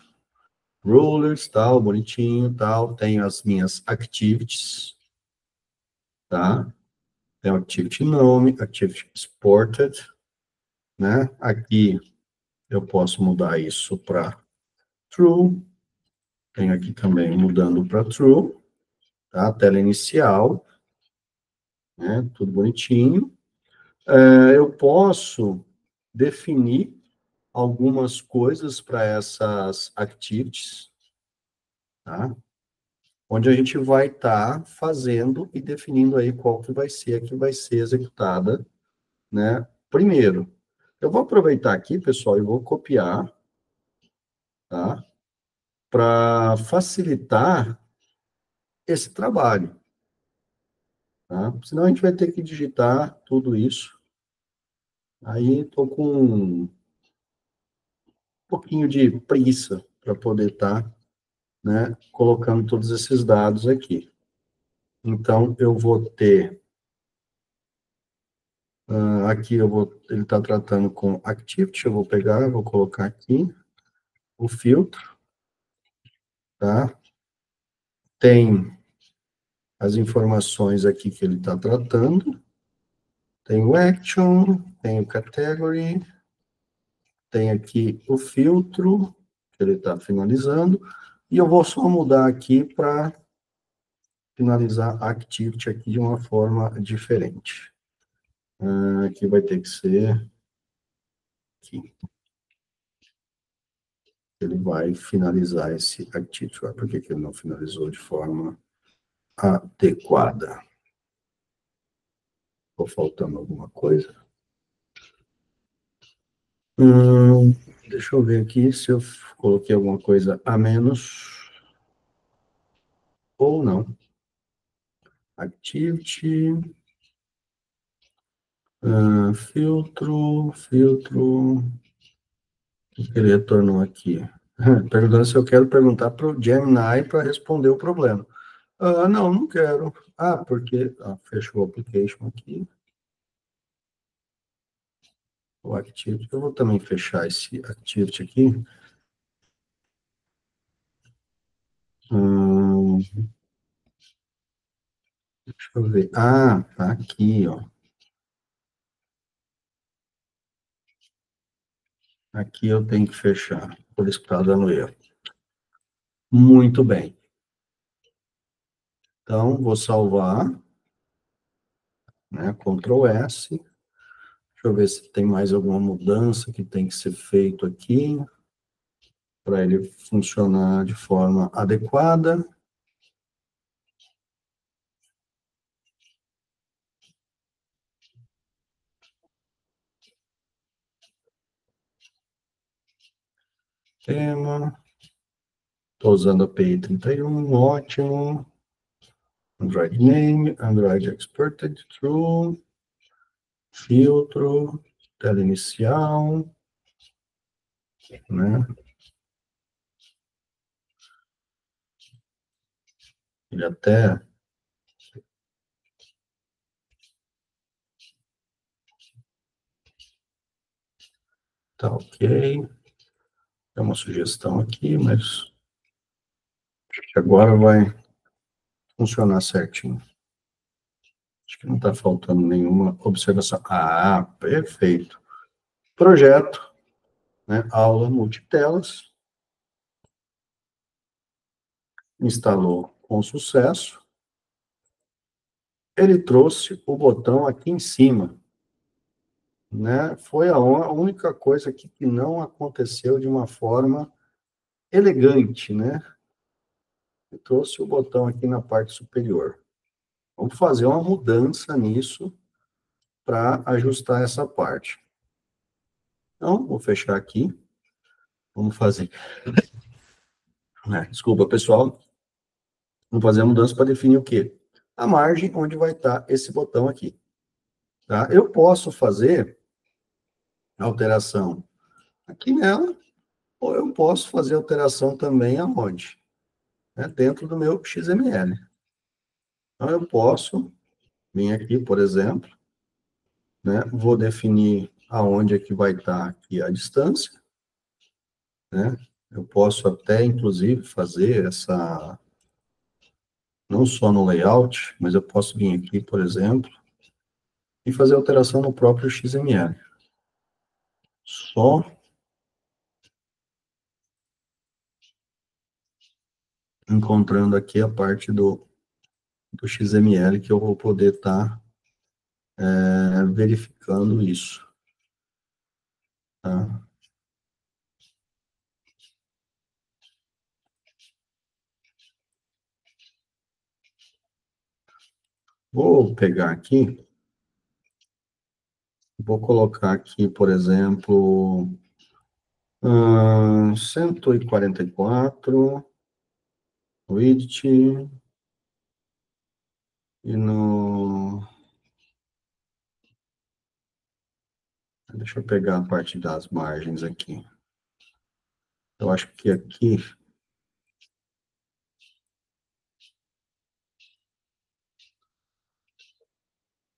rulers, tal, bonitinho, tal. Tenho as minhas activities, tá? Tenho activity nome, activity exported, né? Aqui Eu posso mudar isso para true. Tenho aqui também mudando para true, tá? Tela inicial, né? Tudo bonitinho. Eu posso definir algumas coisas para essas activities, tá? Onde a gente vai estar fazendo e definindo aí qual que vai ser a que vai ser executada, né? Primeiro, eu vou aproveitar aqui, pessoal, e vou copiar, tá? Para facilitar esse trabalho, tá? Senão a gente vai ter que digitar tudo isso. Aí estou com um pouquinho de preguiça para poder estar, né, colocando todos esses dados aqui. Então, eu vou ter, aqui ele está tratando com Activity, eu vou pegar, vou colocar aqui o filtro, tá? Tem as informações aqui que ele está tratando, tem o Action, tem o Category, tem aqui o filtro, que ele está finalizando, e eu vou só mudar aqui para finalizar a Activity aqui de uma forma diferente. Aqui vai ter que ser aqui. Ele vai finalizar esse Activity. Por que ele não finalizou de forma adequada? Ficou faltando alguma coisa? Deixa eu ver aqui se eu coloquei alguma coisa a menos ou não. Activity, filtro, o que ele retornou aqui? Perguntando se eu quero perguntar para o Gemini para responder o problema. Não, não quero. Porque... fechou o application aqui. O Activity. Eu vou também fechar esse Activity aqui. Deixa eu ver. Tá aqui, ó. Aqui eu tenho que fechar. Por isso que está dando erro. Muito bem. Então, vou salvar. Né? Ctrl S. Deixa eu ver se tem mais alguma mudança que tem que ser feito aqui para ele funcionar de forma adequada. Tema. Estou usando a API 31, ótimo. Android Name, Android Exported True. Filtro, tela inicial, né? Ele até... Tá ok. É uma sugestão aqui, mas acho que agora vai funcionar certinho. Acho que não está faltando nenhuma observação. Perfeito. Projeto, né? Aula multitelas. Instalou com sucesso. Ele trouxe o botão aqui em cima, né? Foi a única coisa que não aconteceu de uma forma elegante, né? Ele trouxe o botão aqui na parte superior. Vamos fazer uma mudança nisso para ajustar essa parte. Então, vou fechar aqui. Vamos fazer. Desculpa, pessoal. Vamos fazer a mudança para definir o quê? A margem onde vai estar esse botão aqui. Tá? Eu posso fazer alteração aqui nela, ou eu posso fazer alteração também aonde? Dentro do meu XML. Então, eu posso vir aqui, por exemplo, né? Vou definir aonde é que vai estar aqui a distância, né? Eu posso até, inclusive, fazer essa, não só no layout, mas eu posso vir aqui, por exemplo, e fazer alteração no próprio XML. Só encontrando aqui a parte do XML que eu vou poder estar verificando isso. Tá? Vou pegar aqui, vou colocar aqui, por exemplo, 144, widget, e no... Deixa eu pegar a parte das margens aqui. Eu acho que aqui...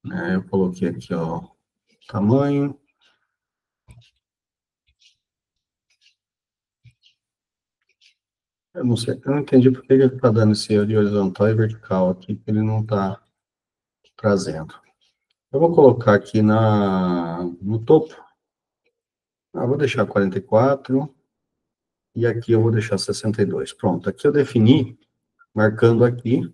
eu coloquei aqui, ó, tamanho. Eu não sei, eu não entendi por que ele está dando esse de horizontal e vertical aqui, que ele não está trazendo. Eu vou colocar aqui no topo. Vou deixar 44. E aqui eu vou deixar 62. Pronto, aqui eu defini, marcando aqui,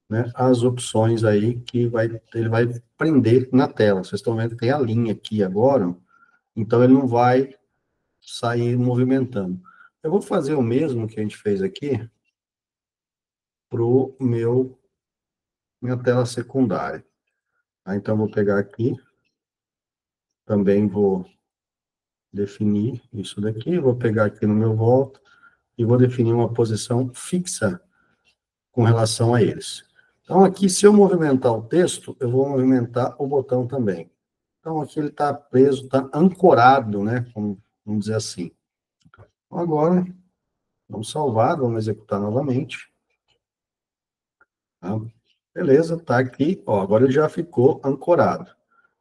né, as opções aí que ele vai prender na tela. Vocês estão vendo que tem a linha aqui agora, então ele não vai sair movimentando. Eu vou fazer o mesmo que a gente fez aqui para minha tela secundária. Então, eu vou pegar aqui, também vou definir isso daqui, vou pegar aqui no meu volta e vou definir uma posição fixa com relação a eles. Então, aqui, se eu movimentar o texto, eu vou movimentar o botão também. Então, aqui ele está preso, está ancorado, né? Vamos dizer assim. Então, agora, vamos salvar, vamos executar novamente. Tá? Beleza, está aqui. Ó, agora ele já ficou ancorado.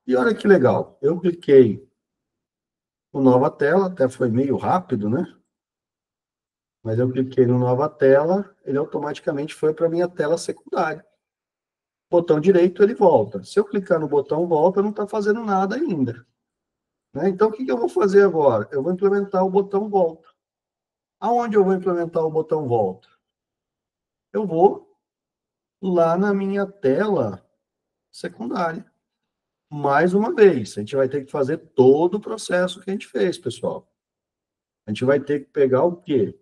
E olha que legal, eu cliquei no nova tela, até foi meio rápido, né? Mas eu cliquei no nova tela, ele automaticamente foi para a minha tela secundária. Botão direito, ele volta. Se eu clicar no botão volta, não está fazendo nada ainda. Né? Então, o que eu vou fazer agora? Eu vou implementar o botão volta. Aonde eu vou implementar o botão volta? Eu vou lá na minha tela secundária. Mais uma vez, a gente vai ter que fazer todo o processo que a gente fez, pessoal. A gente vai ter que pegar o quê?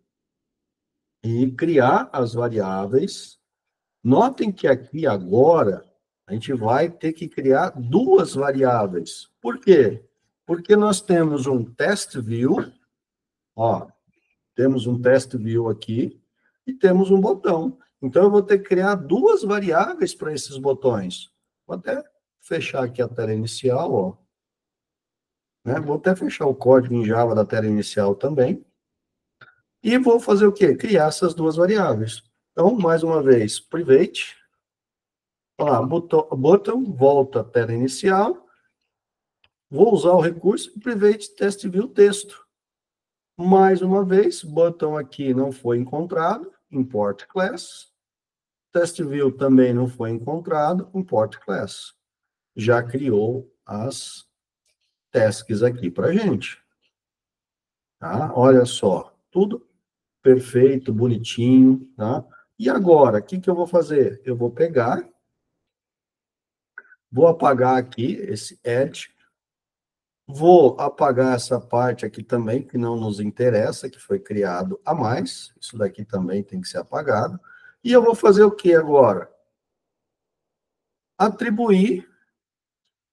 E criar as variáveis. Notem que aqui agora, a gente vai ter que criar duas variáveis. Por quê? Porque nós temos um test view, ó, temos um test view aqui, e temos um botão. Então, eu vou ter que criar duas variáveis para esses botões. Vou até fechar aqui a tela inicial, ó. Né? Vou até fechar o código em Java da tela inicial também. E vou fazer o quê? Criar essas duas variáveis. Então, mais uma vez, private. Lá, botão, volta à tela inicial. Vou usar o recurso private test view texto. Mais uma vez, botão aqui não foi encontrado, import class. Test view também não foi encontrado, import class. Já criou as tasks aqui para a gente. Tá? Olha só, tudo perfeito, bonitinho, tá? E agora, o que eu vou fazer? Eu vou pegar, vou apagar aqui esse add, vou apagar essa parte aqui também, que não nos interessa, que foi criado a mais, isso daqui também tem que ser apagado, e eu vou fazer o que agora? Atribuir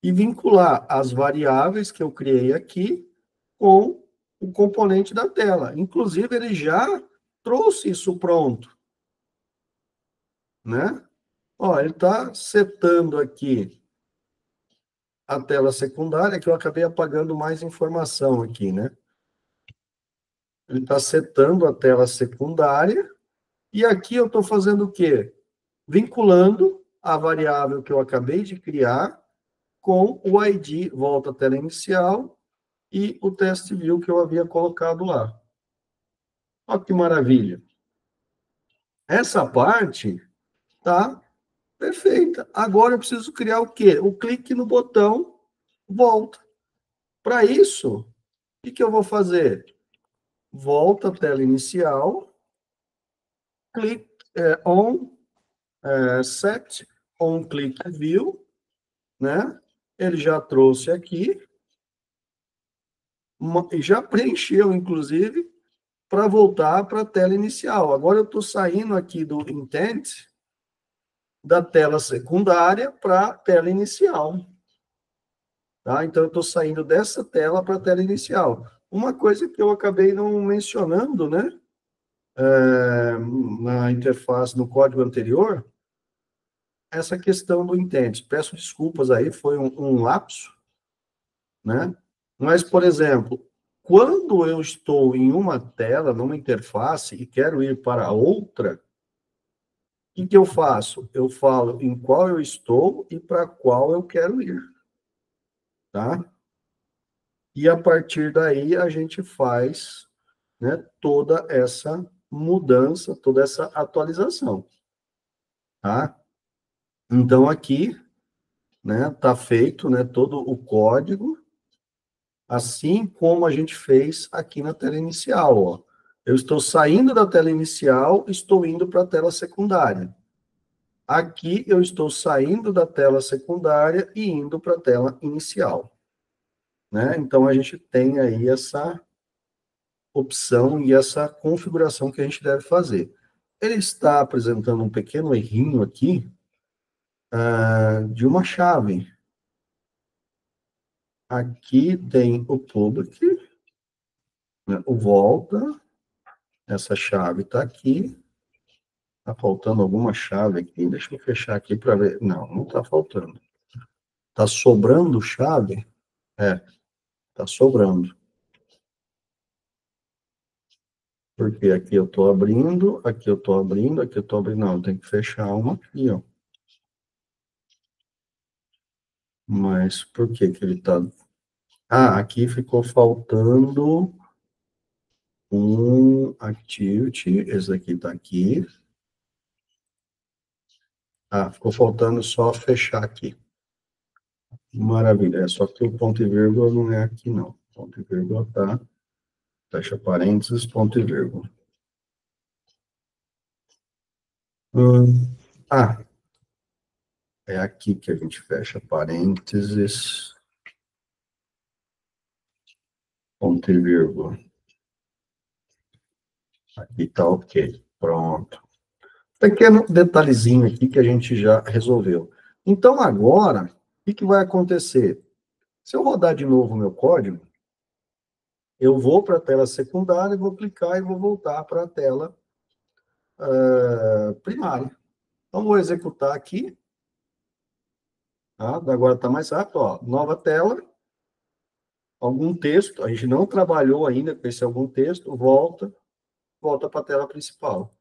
e vincular as variáveis que eu criei aqui com o componente da tela. Inclusive, ele já trouxe isso pronto, né? Ó, ele está setando aqui a tela secundária, que eu acabei apagando mais informação aqui, né? Ele está setando a tela secundária, e aqui eu estou fazendo o quê? Vinculando a variável que eu acabei de criar com o ID, volta à tela inicial, e o test view que eu havia colocado lá. Olha que maravilha. Essa parte tá perfeita. Agora eu preciso criar o quê? O clique no botão volta. Para isso, o que eu vou fazer? Volta à tela inicial, click on, set on click view, né? Ele já trouxe aqui, e já preencheu, inclusive, para voltar para a tela inicial. Agora eu estou saindo aqui do intent, da tela secundária para a tela inicial. Tá? Então, eu estou saindo dessa tela para a tela inicial. Uma coisa que eu acabei não mencionando, né? Na interface, no código anterior, essa questão do intent. Peço desculpas aí, foi um lapso, né? Mas, por exemplo, quando eu estou em uma tela, numa interface, e quero ir para outra, o que eu faço? Eu falo em qual eu estou e para qual eu quero ir, tá? E a partir daí a gente faz, né, toda essa mudança, toda essa atualização, tá? Então aqui, né, tá feito, né, todo o código, assim como a gente fez aqui na tela inicial, ó. Eu estou saindo da tela inicial, estou indo para a tela secundária. Aqui eu estou saindo da tela secundária e indo para a tela inicial, né? Então a gente tem aí essa opção e essa configuração que a gente deve fazer. Ele está apresentando um pequeno errinho aqui de uma chave. Aqui tem o public, né, o volta, essa chave está aqui. Está faltando alguma chave aqui, deixa eu fechar aqui para ver. Não, não está faltando. Está sobrando chave? Está sobrando. Porque aqui eu estou abrindo, aqui eu estou abrindo, aqui eu estou abrindo. Não, tem que fechar uma aqui, ó. Mas por que que ele está... Ah, aqui ficou faltando um activity, esse aqui está aqui. Ah, ficou faltando só fechar aqui. Maravilha, é só que o ponto e vírgula não é aqui, não. Ponto e vírgula tá, fecha parênteses, ponto e vírgula. Ah, é aqui que a gente fecha parênteses, ponto e vírgula. Aqui tá ok, pronto. Pequeno detalhezinho aqui que a gente já resolveu. Então, agora, o que vai acontecer? Se eu rodar de novo o meu código, eu vou para a tela secundária, vou clicar e vou voltar para a tela primária. Então, vou executar aqui. Tá? Agora está mais rápido. Ó, nova tela, algum texto. A gente não trabalhou ainda com esse algum texto. Volta para a tela principal.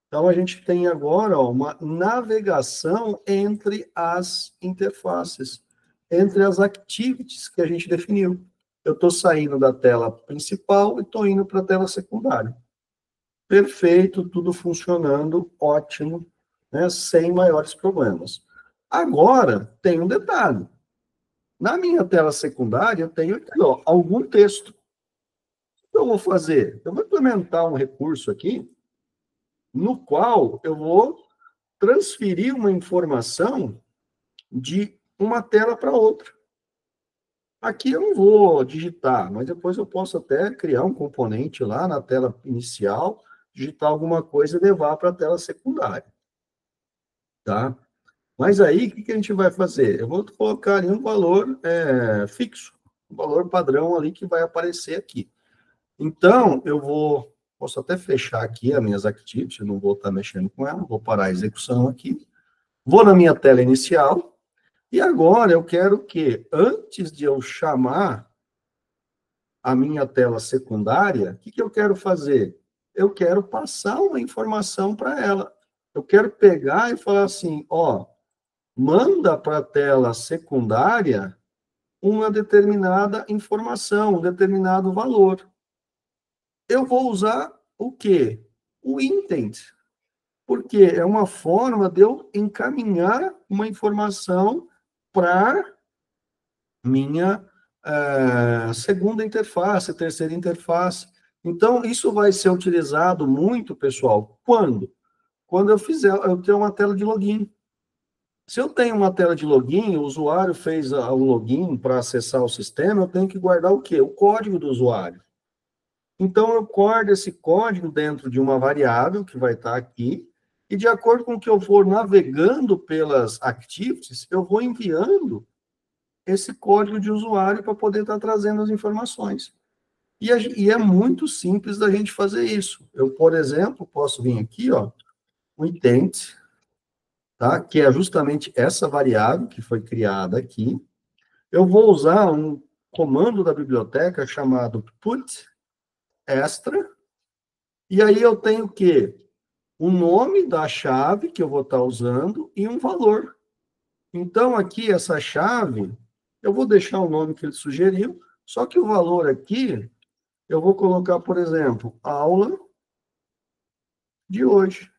Então, a gente tem agora ó, uma navegação entre as interfaces, entre as activities que a gente definiu. Eu estou saindo da tela principal e estou indo para a tela secundária. Perfeito, tudo funcionando, ótimo, né, sem maiores problemas. Agora, tem um detalhe. Na minha tela secundária, eu tenho aqui, ó, algum texto. O que eu vou fazer? Eu vou implementar um recurso aqui, no qual eu vou transferir uma informação de uma tela para outra. Aqui eu não vou digitar, mas depois eu posso até criar um componente lá na tela inicial, digitar alguma coisa e levar para a tela secundária. Tá? Mas aí, o que a gente vai fazer? Eu vou colocar ali um valor fixo, um valor padrão ali que vai aparecer aqui. Então, posso até fechar aqui as minhas activities, não vou estar mexendo com ela, vou parar a execução aqui. Vou na minha tela inicial, e agora eu quero que, antes de eu chamar a minha tela secundária, o que eu quero fazer? Eu quero passar uma informação para ela. Eu quero pegar e falar assim, ó, manda para a tela secundária uma determinada informação, um determinado valor. Eu vou usar o quê? O intent, porque é uma forma de eu encaminhar uma informação para minha segunda interface, terceira interface. Então, isso vai ser utilizado muito, pessoal, quando? quando eu tenho uma tela de login. Se eu tenho uma tela de login, o usuário fez o login para acessar o sistema, eu tenho que guardar o quê? O código do usuário. Então, eu guardo esse código dentro de uma variável que vai estar aqui, e de acordo com o que eu for navegando pelas activities, eu vou enviando esse código de usuário para poder estar trazendo as informações. E é muito simples da gente fazer isso. Eu, por exemplo, posso vir aqui, ó, o intent, tá? Que é justamente essa variável que foi criada aqui. Eu vou usar um comando da biblioteca chamado put extra, e aí eu tenho o quê? O nome da chave que eu vou estar usando e um valor. Então, aqui, essa chave, eu vou deixar o nome que ele sugeriu, só que o valor aqui, eu vou colocar, por exemplo, aula de hoje.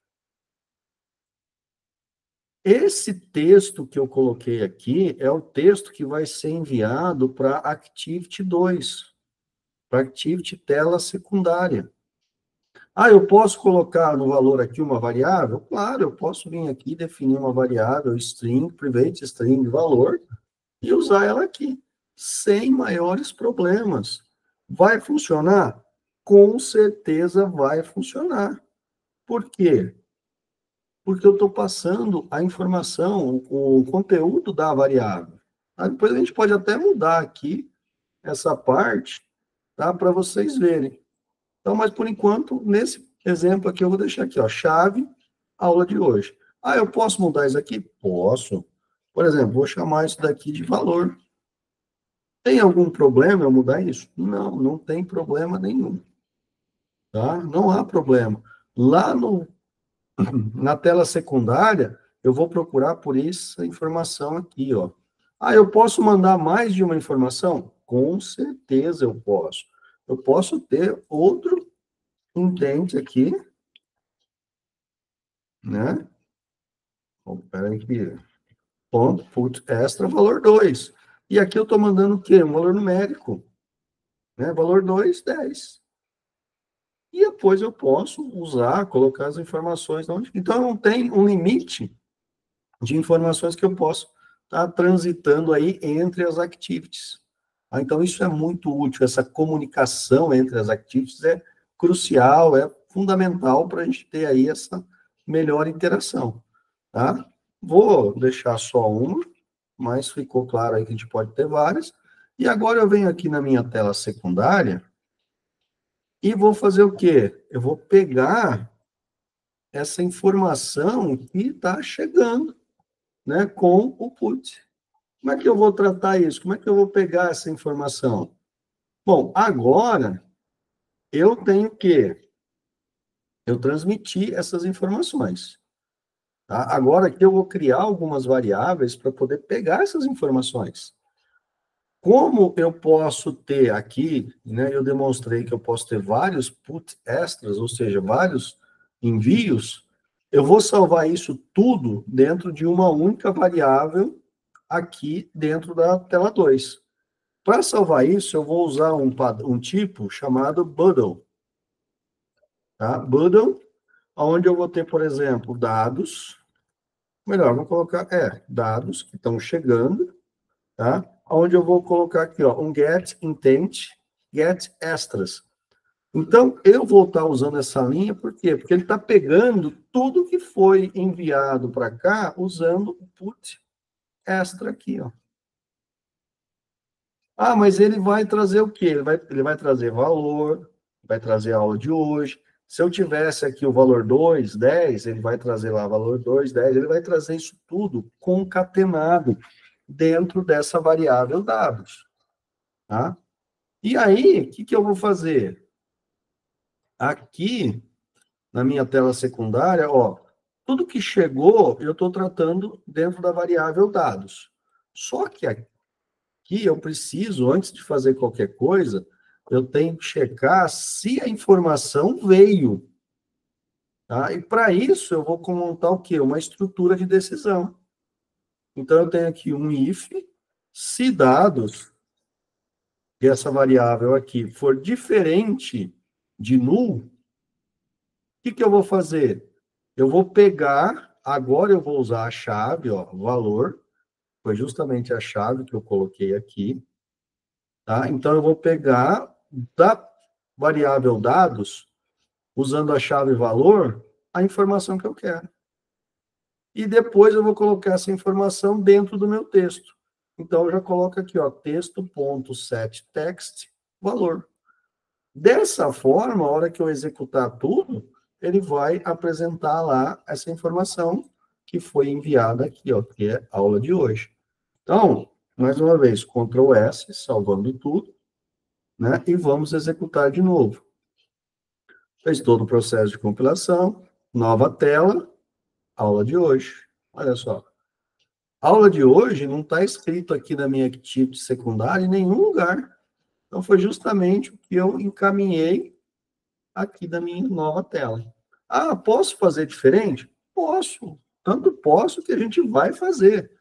Esse texto que eu coloquei aqui é o texto que vai ser enviado para Activity 2, para Activity tela secundária. Ah, eu posso colocar no valor aqui uma variável? Claro, eu posso vir aqui definir uma variável string, private string valor, e usar ela aqui, sem maiores problemas. Vai funcionar? Com certeza vai funcionar. Por quê? Porque eu estou passando a informação, o conteúdo da variável. Tá? Depois a gente pode até mudar aqui essa parte, tá? Para vocês verem. Então, mas por enquanto, nesse exemplo aqui, eu vou deixar aqui, ó, chave, aula de hoje. Ah, eu posso mudar isso aqui? Posso. Por exemplo, vou chamar isso daqui de valor. Tem algum problema eu mudar isso? Não, não tem problema nenhum. Tá? Não há problema. Lá na tela secundária, eu vou procurar por essa informação aqui, ó. Ah, eu posso mandar mais de uma informação? Com certeza eu posso. Eu posso ter outro intent aqui, né? Espera aqui. Ponto, put extra, valor 2. E aqui eu estou mandando o quê? Um valor numérico. Né? Valor 2, 10. E depois eu posso usar, colocar as informações. Onde... Então, não tem um limite de informações que eu posso estar transitando aí entre as activities. Então, isso é muito útil. Essa comunicação entre as activities é crucial, é fundamental para a gente ter aí essa melhor interação. Tá? Vou deixar só uma, mas ficou claro aí que a gente pode ter várias. E agora eu venho aqui na minha tela secundária e vou fazer o quê? Eu vou pegar essa informação que está chegando, né, com o put. Como é que eu vou tratar isso? Como é que eu vou pegar essa informação? Bom, agora eu tenho que eu transmitir essas informações. Tá? Agora aqui eu vou criar algumas variáveis para poder pegar essas informações. Como eu posso ter aqui, né, eu demonstrei que eu posso ter vários put extras, ou seja, vários envios, eu vou salvar isso tudo dentro de uma única variável aqui dentro da tela 2. Para salvar isso, eu vou usar um tipo chamado bundle. Tá? Bundle, onde eu vou ter, por exemplo, dados, melhor, vou colocar, dados que estão chegando, tá? Onde eu vou colocar aqui, ó, um get intent, get extras. Então, eu vou estar usando essa linha, por quê? Porque ele está pegando tudo que foi enviado para cá, usando o put extra aqui, ó. Ah, mas ele vai trazer o quê? Ele vai trazer valor, vai trazer a aula de hoje. Se eu tivesse aqui o valor 2, 10, ele vai trazer lá valor 2, 10, ele vai trazer isso tudo concatenado dentro dessa variável dados, tá? E aí, o que eu vou fazer? Aqui, na minha tela secundária, ó, tudo que chegou, eu estou tratando dentro da variável dados. Só que aqui eu preciso, antes de fazer qualquer coisa, eu tenho que checar se a informação veio. Tá? E para isso, eu vou montar o quê? Uma estrutura de decisão. Então, eu tenho aqui um if, se dados, que essa variável aqui for diferente de null, o que eu vou fazer? Eu vou pegar, agora eu vou usar a chave, ó, valor, foi justamente a chave que eu coloquei aqui, tá? Então, eu vou pegar da variável dados, usando a chave valor, a informação que eu quero. E depois eu vou colocar essa informação dentro do meu texto. Então, eu já coloco aqui, ó, texto.setText, valor. Dessa forma, a hora que eu executar tudo, ele vai apresentar lá essa informação que foi enviada aqui, ó, que é a aula de hoje. Então, mais uma vez, Ctrl S, salvando tudo, né? E vamos executar de novo. Fez todo o processo de compilação, nova tela, aula de hoje. Olha só. Aula de hoje não está escrito aqui na minha activity secundária em nenhum lugar. Então, foi justamente o que eu encaminhei aqui da minha nova tela. Ah, posso fazer diferente? Posso. Tanto posso que a gente vai fazer,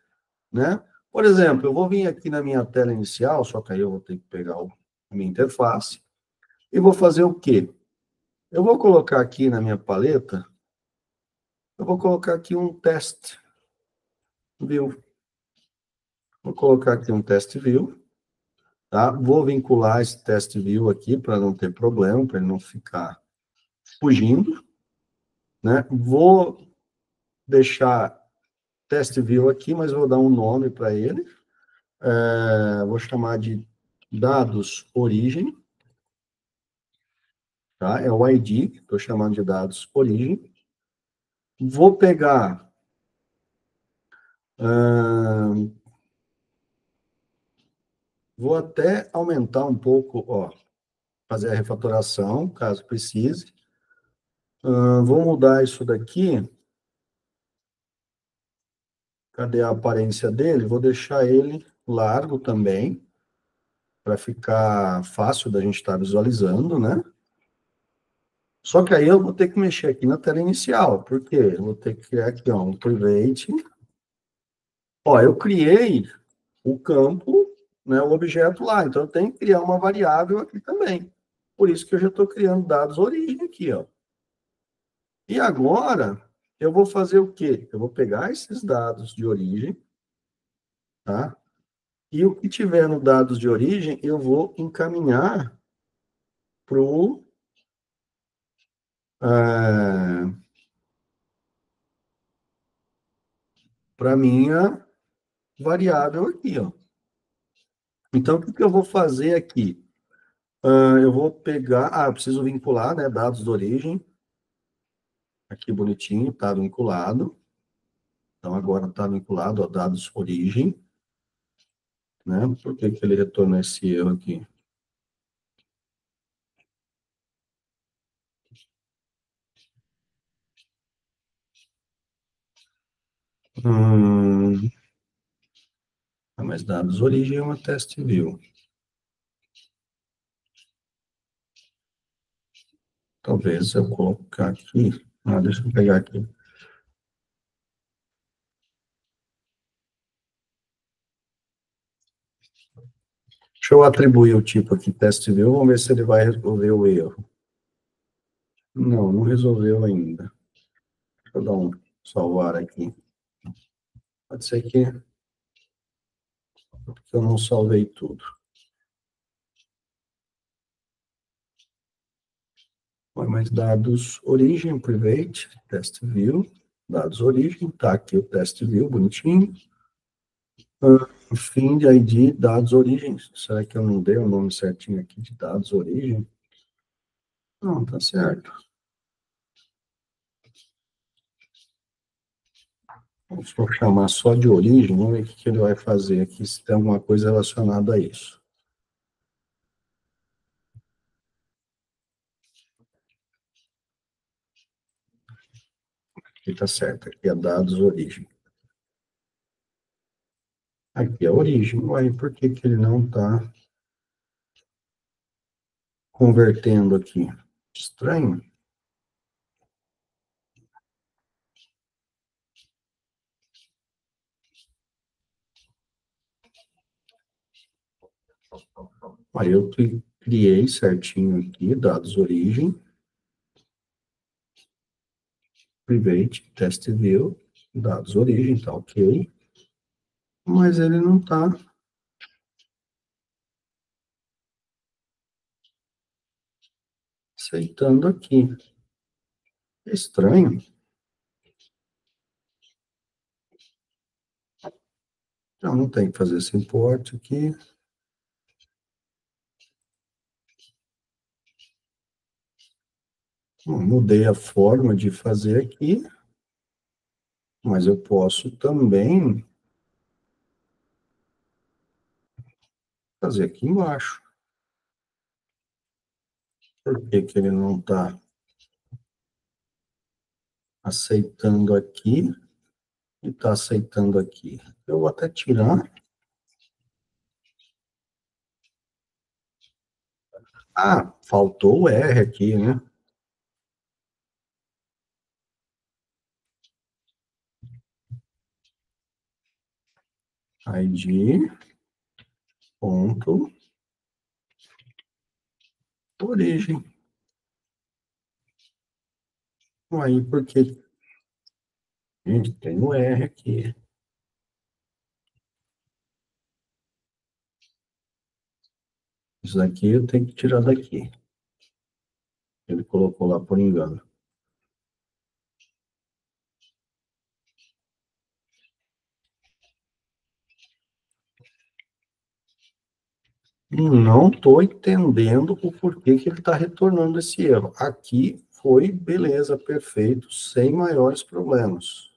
né? Por exemplo, eu vou vir aqui na minha tela inicial, só que aí eu vou ter que pegar a minha interface, e vou fazer o quê? Eu vou colocar aqui na minha paleta, eu vou colocar aqui um test view. Vou colocar aqui um test view, tá? Vou vincular esse test view aqui para não ter problema, para ele não ficar fugindo, né? Vou deixar test view aqui, mas vou dar um nome para ele. Vou chamar de dados origem, tá? É o ID, estou chamando de dados origem. Vou pegar vou até aumentar um pouco, ó, fazer a refatoração, caso precise. Vou mudar isso daqui. Cadê a aparência dele? Vou deixar ele largo também, para ficar fácil da gente estar visualizando, né? Só que aí eu vou ter que mexer aqui na tela inicial, porque eu vou ter que criar aqui, ó, um private. Ó, eu criei o campo, né, o objeto lá, então eu tenho que criar uma variável aqui também. Por isso que eu já estou criando dados origem aqui, ó. E agora, eu vou fazer o quê? Eu vou pegar esses dados de origem, tá? E o que tiver no dados de origem, eu vou encaminhar para a minha variável aqui, ó. Então, o que que eu vou fazer aqui? Eu vou pegar... eu preciso vincular, né, dados de origem. Aqui bonitinho, está vinculado. Então, agora está vinculado a dados origem, né? Por que que ele retorna esse erro aqui? Mas dados origem é uma test view. Talvez eu colocar aqui... deixa eu pegar aqui. Deixa eu atribuir o tipo aqui, test view, vamos ver se ele vai resolver o erro. Não, não resolveu ainda. Deixa eu dar um salvar aqui. Pode ser que eu não salvei tudo. Mas dados origem, private, test view, dados origem, tá aqui o test view, bonitinho. Fim de ID, dados origem. Será que eu não dei o nome certinho aqui de dados origem? Não, tá certo. Vamos chamar só de origem, vamos ver o que ele vai fazer aqui, se tem alguma coisa relacionada a isso. Aqui tá certo, aqui é dados origem. Aqui é a origem, aí por que que ele não está convertendo aqui? Estranho. Aí eu criei certinho aqui, dados origem. private, test view, dados origem, tá ok. Mas ele não está aceitando aqui. É estranho. Então, não tem que fazer esse import aqui. Bom, mudei a forma de fazer aqui, mas eu posso também fazer aqui embaixo. Por que que ele não está aceitando aqui e está aceitando aqui? Eu vou até tirar. Ah, faltou o R aqui, né? ID, ponto, origem. Aí, porque, gente, tem o R aqui. Isso daqui eu tenho que tirar daqui. Ele colocou lá por engano. Não estou entendendo o porquê que ele está retornando esse erro. Aqui foi beleza, perfeito, sem maiores problemas.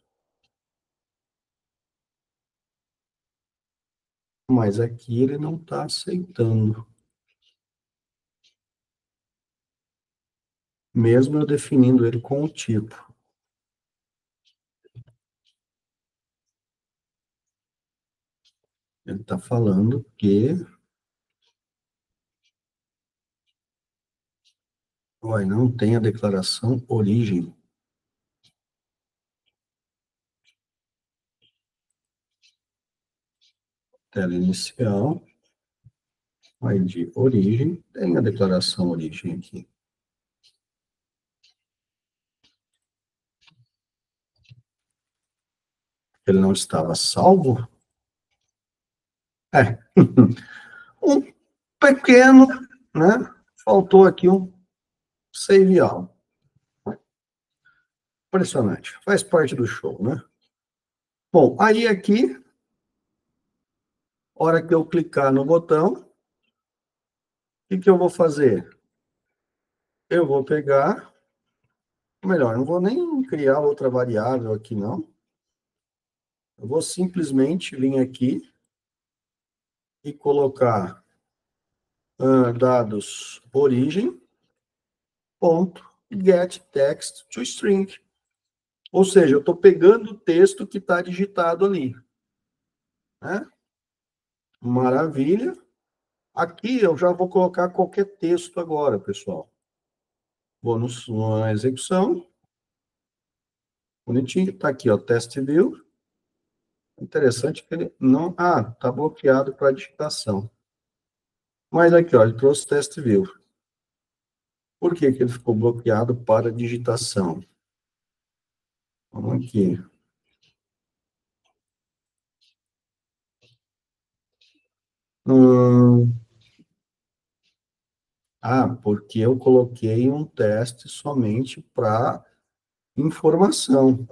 Mas aqui ele não está aceitando. Mesmo eu definindo ele com o tipo. Ele está falando que... Uai, não tem a declaração origem. Tela inicial. ID origem. Tem a declaração origem aqui. Ele não estava salvo? É. Um pequeno, né? Faltou aqui um save all. Impressionante. Faz parte do show, né? Bom, aí aqui, hora que eu clicar no botão, o que eu vou fazer? Eu vou pegar, melhor, não vou nem criar outra variável aqui, não. Eu vou simplesmente vir aqui e colocar dados origem, ponto, get text to string. Ou seja, eu estou pegando o texto que está digitado ali. Né? Maravilha. Aqui eu já vou colocar qualquer texto agora, pessoal. Vou na execução. Bonitinho. Está aqui, ó, test view. Interessante que ele não... Ah, está bloqueado para digitação. Mas aqui, ó, ele trouxe test view. Por que que ele ficou bloqueado para digitação? Vamos aqui. Porque eu coloquei um teste somente para informação.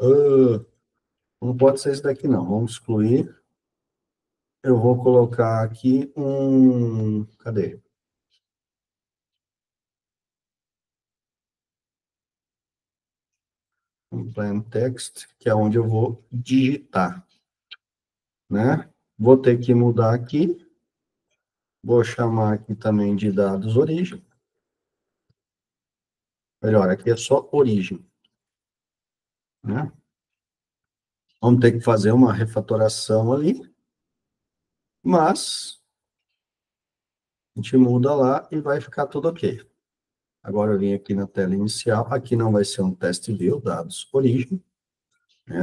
Não pode ser esse daqui, não. Vamos excluir. Eu vou colocar aqui um... Cadê? Um plain text, que é onde eu vou digitar. Né? Vou ter que mudar aqui. Vou chamar aqui também de dados origem. Melhor, aqui é só origem. Né? Vamos ter que fazer uma refatoração ali. Mas a gente muda lá e vai ficar tudo ok. Agora eu vim aqui na tela inicial. Aqui não vai ser um teste view, dados origem.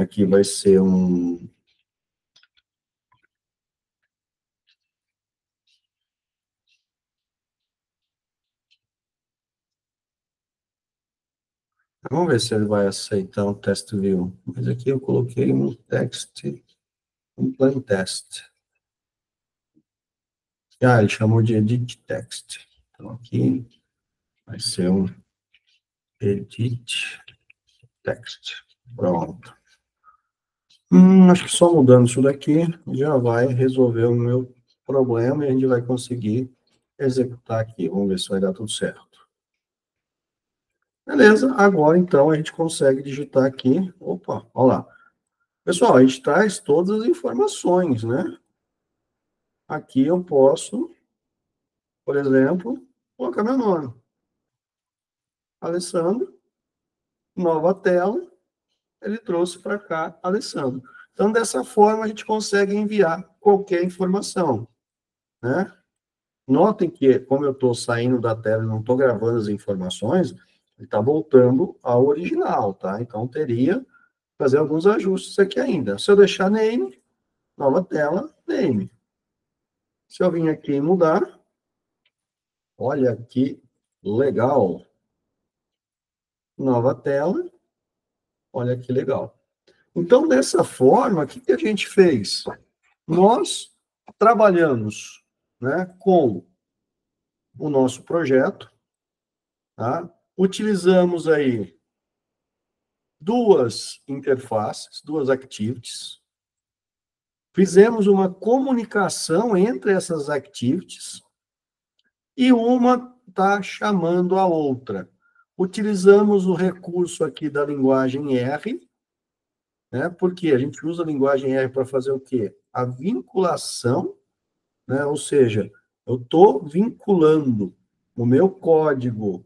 Aqui vai ser um... Vamos ver se ele vai aceitar o test view. Mas aqui eu coloquei um text, um plain test. Ah, ele chamou de edit text. Então aqui vai ser um edit text. Pronto. Acho que só mudando isso daqui já vai resolver o meu problema e a gente vai conseguir executar aqui. Vamos ver se vai dar tudo certo. Beleza, agora então a gente consegue digitar aqui. Opa, olha lá. Pessoal, a gente traz todas as informações, né? Aqui eu posso, por exemplo, colocar meu nome. Alessandro, nova tela, ele trouxe para cá, Alessandro. Então, dessa forma, a gente consegue enviar qualquer informação, né? Notem que, como eu estou saindo da tela e não estou gravando as informações, ele está voltando ao original, tá? Então, teria que fazer alguns ajustes aqui ainda. Se eu deixar name, nova tela, name. Se eu vir aqui e mudar, olha que legal. Nova tela, olha que legal. Então, dessa forma, o que a gente fez? Nós trabalhamos, né, com o nosso projeto, tá? Utilizamos aí duas interfaces, duas activities, fizemos uma comunicação entre essas activities e uma está chamando a outra. Utilizamos o recurso aqui da linguagem R, né, porque a gente usa a linguagem R para fazer o quê? A vinculação, né, ou seja, eu estou vinculando o meu código,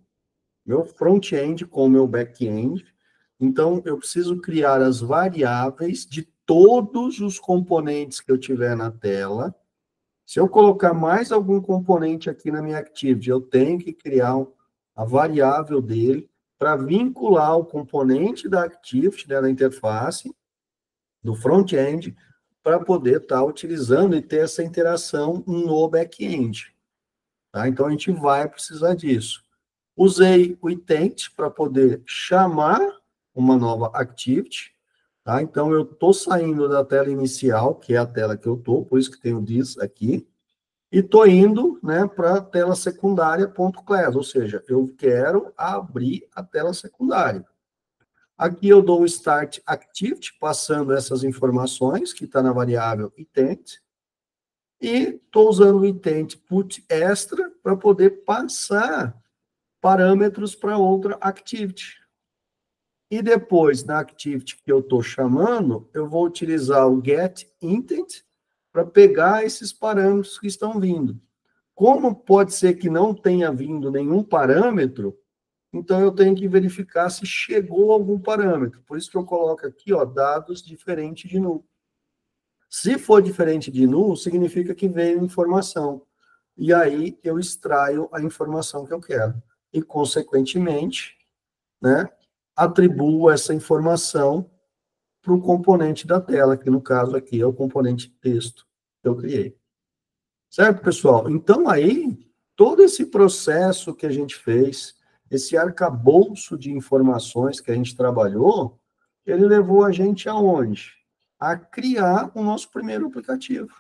meu front-end com o meu back-end, então eu preciso criar as variáveis de todos os componentes que eu tiver na tela. Se eu colocar mais algum componente aqui na minha activity, eu tenho que criar a variável dele para vincular o componente da activity, né, da interface, do front-end, para poder estar utilizando e ter essa interação no back-end. Tá? Então, a gente vai precisar disso. Usei o intent para poder chamar uma nova activity. Tá? Então, eu estou saindo da tela inicial, que é a tela que eu estou, por isso que tem o this aqui, e estou indo, né, para a tela secundária.class, ou seja, eu quero abrir a tela secundária. Aqui eu dou o start activity, passando essas informações, que está na variável intent, e estou usando o intent put extra para poder passar parâmetros para outra activity. E depois, na activity que eu estou chamando, eu vou utilizar o get intent para pegar esses parâmetros que estão vindo. Como pode ser que não tenha vindo nenhum parâmetro, então eu tenho que verificar se chegou algum parâmetro. Por isso que eu coloco aqui, ó, dados diferentes de null. Se for diferente de null, significa que veio informação. E aí eu extraio a informação que eu quero. E, consequentemente, né, atribuo essa informação para o componente da tela, que no caso aqui é o componente texto que eu criei. Certo, pessoal? Então, aí, todo esse processo que a gente fez, esse arcabouço de informações que a gente trabalhou, ele levou a gente aonde? A criar o nosso primeiro aplicativo.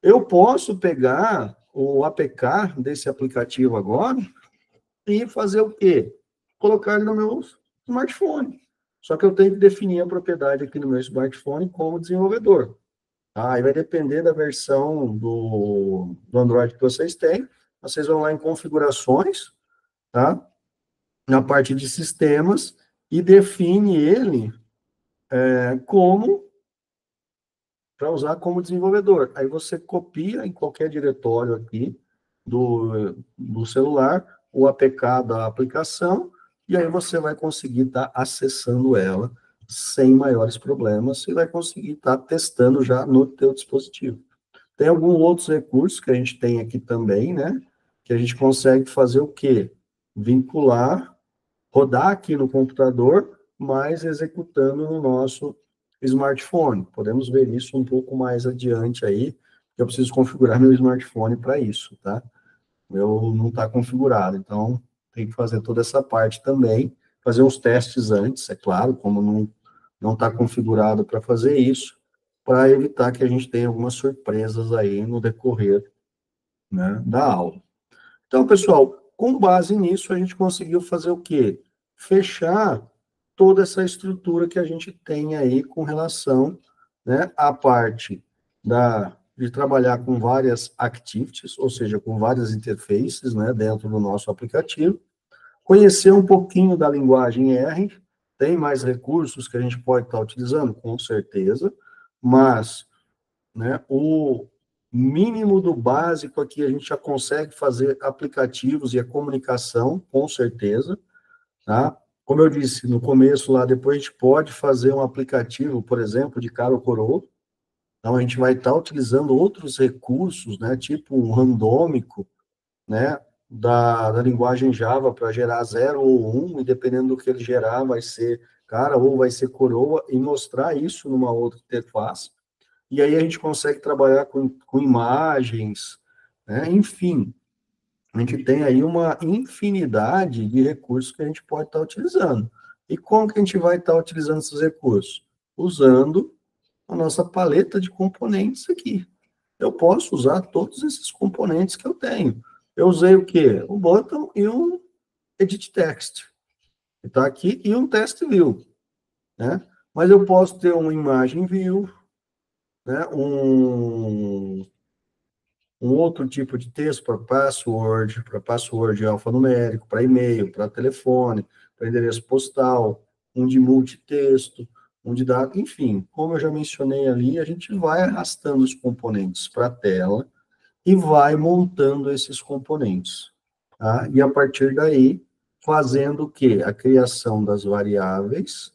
Eu posso pegar o APK desse aplicativo agora e fazer o quê? Colocar ele no meu smartphone. Só que eu tenho que definir a propriedade aqui no meu smartphone como desenvolvedor. Aí vai depender da versão do Android que vocês têm. Vocês vão lá em configurações, tá? Na parte de sistemas, e define ele como para usar como desenvolvedor. Aí você copia em qualquer diretório aqui do celular o APK da aplicação, e aí você vai conseguir estar acessando ela sem maiores problemas, e vai conseguir estar testando já no teu dispositivo. Tem alguns outros recursos que a gente tem aqui também, né? Que a gente consegue fazer o quê? Vincular, rodar aqui no computador, mas executando no nosso smartphone. Podemos ver isso um pouco mais adiante aí. Eu preciso configurar meu smartphone para isso, tá? Meu não está configurado, então tem que fazer toda essa parte também, fazer uns testes antes, é claro, como não está configurado para fazer isso, para evitar que a gente tenha algumas surpresas aí no decorrer, né, da aula. Então, pessoal, com base nisso, a gente conseguiu fazer o quê? Fechar toda essa estrutura que a gente tem aí com relação, né, à parte de trabalhar com várias activities, ou seja, com várias interfaces, né, dentro do nosso aplicativo, conhecer um pouquinho da linguagem R, tem mais recursos que a gente pode estar utilizando, com certeza, mas, né, o mínimo do básico aqui a gente já consegue fazer aplicativos e a comunicação, com certeza, tá? Como eu disse no começo lá, depois a gente pode fazer um aplicativo, por exemplo, de cara ou coroa, então a gente vai estar utilizando outros recursos, né, tipo um randômico, né, da linguagem Java para gerar 0 ou 1, e dependendo do que ele gerar, vai ser cara ou vai ser coroa, e mostrar isso numa outra interface. E aí a gente consegue trabalhar com imagens, né, enfim, a gente tem aí uma infinidade de recursos que a gente pode estar utilizando. E como que a gente vai estar utilizando esses recursos? Usando a nossa paleta de componentes aqui. Eu posso usar todos esses componentes que eu tenho. Eu usei o quê? O button e um edit text, que está aqui, e um test view, né? Mas eu posso ter uma imagem view, né? Um outro tipo de texto para password alfanumérico, para e-mail, para telefone, para endereço postal, um de multitexto, um de dado, enfim, como eu já mencionei ali, a gente vai arrastando os componentes para a tela e vai montando esses componentes, tá? E a partir daí, fazendo o quê? A criação das variáveis,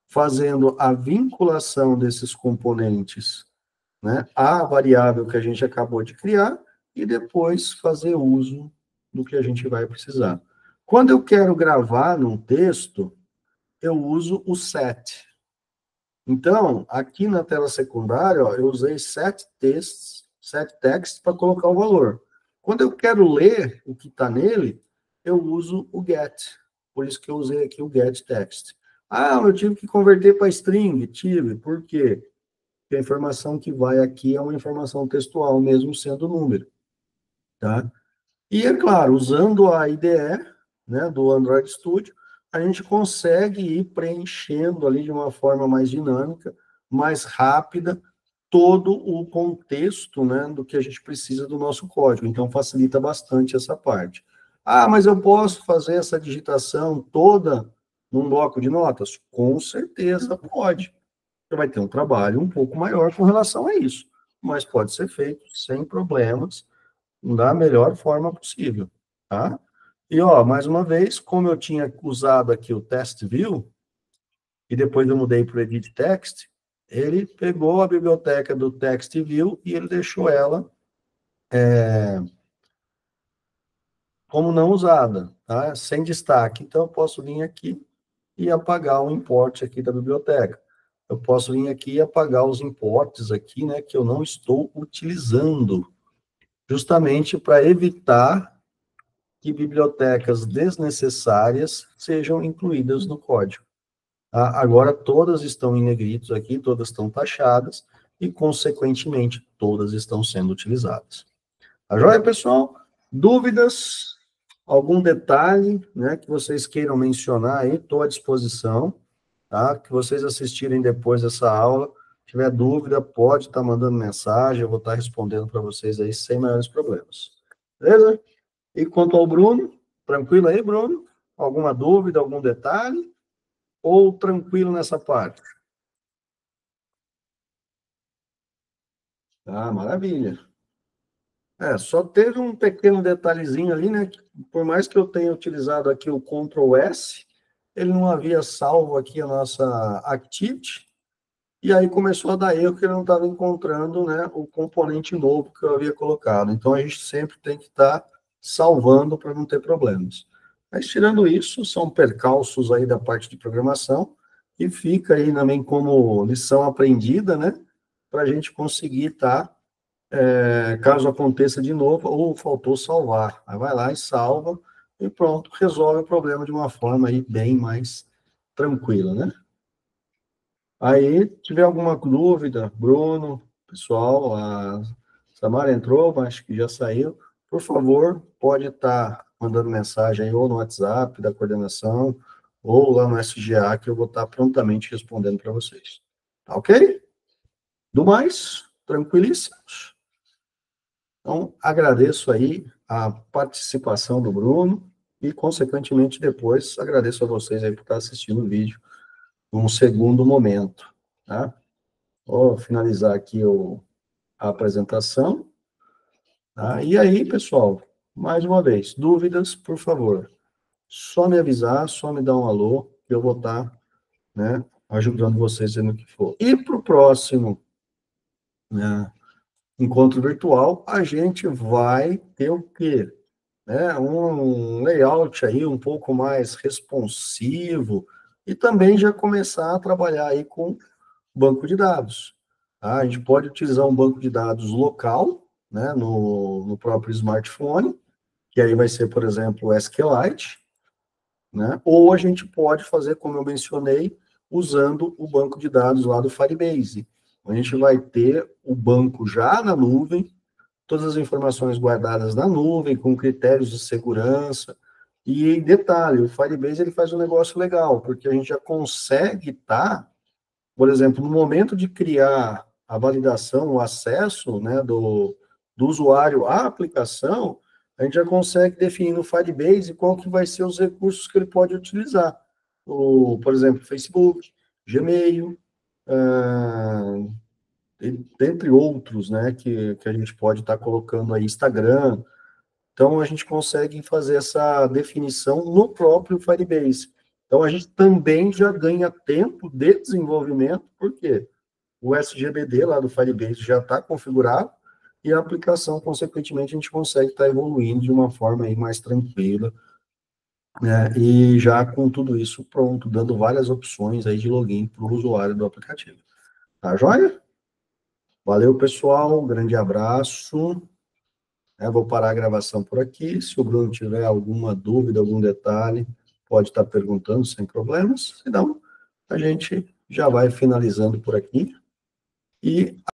fazendo a vinculação desses componentes, né, a variável que a gente acabou de criar, e depois fazer uso do que a gente vai precisar. Quando eu quero gravar num texto, eu uso o set. Então, aqui na tela secundária, ó, eu usei set text para colocar o valor. Quando eu quero ler o que está nele, eu uso o get. Por isso que eu usei aqui o get text. Ah, eu tive que converter para string. Tive. Por quê? Porque a informação que vai aqui é uma informação textual, mesmo sendo número, tá? E, é claro, usando a IDE, né, do Android Studio, a gente consegue ir preenchendo ali de uma forma mais dinâmica, mais rápida, todo o contexto, né, do que a gente precisa do nosso código. Então, facilita bastante essa parte. Ah, mas eu posso fazer essa digitação toda num bloco de notas? Com certeza pode. Você vai ter um trabalho um pouco maior com relação a isso, mas pode ser feito sem problemas, da melhor forma possível, tá? E, ó, mais uma vez, como eu tinha usado aqui o test view, e depois eu mudei para o edit text, ele pegou a biblioteca do text view e ele deixou ela como não usada, tá? Sem destaque. Então, eu posso vir aqui e apagar o import aqui da biblioteca. Eu posso vir aqui e apagar os imports aqui, né, que eu não estou utilizando, justamente para evitar que bibliotecas desnecessárias sejam incluídas no código. Tá? Agora, todas estão em negritos aqui, todas estão taxadas, e, consequentemente, todas estão sendo utilizadas. Tá joia, pessoal? Dúvidas? Algum detalhe, né, que vocês queiram mencionar aí? Estou à disposição, tá? Que vocês assistirem depois dessa aula. Se tiver dúvida, pode estar mandando mensagem, eu vou estar respondendo para vocês aí sem maiores problemas. Beleza? E quanto ao Bruno, tranquilo aí, Bruno? Alguma dúvida, algum detalhe? Ou tranquilo nessa parte? Ah, maravilha. Só teve um pequeno detalhezinho ali, né? Que por mais que eu tenha utilizado aqui o Ctrl S, ele não havia salvo aqui a nossa activity, e aí começou a dar erro que ele não estava encontrando, né, o componente novo que eu havia colocado. Então, a gente sempre tem que estar salvando para não ter problemas. Mas, tirando isso, são percalços aí da parte de programação, e fica aí também como lição aprendida, né, para a gente conseguir estar, caso aconteça de novo, ou faltou salvar. Aí vai lá e salva, e pronto, resolve o problema de uma forma aí bem mais tranquila, né? Aí, tiver alguma dúvida, Bruno, pessoal, a Samara entrou, mas acho que já saiu. Por favor, pode estar mandando mensagem aí, ou no WhatsApp da coordenação, ou lá no SGA, que eu vou estar prontamente respondendo para vocês. Tá ok? Do mais, tranquilíssimos. Então, agradeço aí a participação do Bruno e, consequentemente, depois agradeço a vocês aí por estar assistindo o vídeo num segundo momento, tá? Vou finalizar aqui a apresentação. Tá? E aí, pessoal, mais uma vez, dúvidas, por favor, só me avisar, só me dar um alô, que eu vou estar, né, ajudando vocês no que for. E para o próximo, né, encontro virtual, a gente vai ter o quê? Né, um layout aí um pouco mais responsivo e também já começar a trabalhar aí com banco de dados. Tá? A gente pode utilizar um banco de dados local, né, no próprio smartphone, que aí vai ser, por exemplo, o SQLite, né, ou a gente pode fazer, como eu mencionei, usando o banco de dados lá do Firebase. A gente vai ter o banco já na nuvem, todas as informações guardadas na nuvem, com critérios de segurança. E detalhe, o Firebase ele faz um negócio legal, porque a gente já consegue estar, por exemplo, no momento de criar a validação, o acesso, né, do usuário à aplicação, a gente já consegue definir no Firebase qual que vai ser os recursos que ele pode utilizar. Por exemplo, Facebook, Gmail, entre outros, né, que a gente pode estar colocando aí, Instagram. Então, a gente consegue fazer essa definição no próprio Firebase. Então, a gente também já ganha tempo de desenvolvimento, por quê? O SGBD lá do Firebase já está configurado e a aplicação, consequentemente, a gente consegue estar evoluindo de uma forma aí mais tranquila, né? E já com tudo isso pronto, dando várias opções aí de login para o usuário do aplicativo. Tá joia? Valeu, pessoal. Um grande abraço. Vou parar a gravação por aqui. Se o Bruno tiver alguma dúvida, algum detalhe, pode estar perguntando sem problemas. Senão, a gente já vai finalizando por aqui. E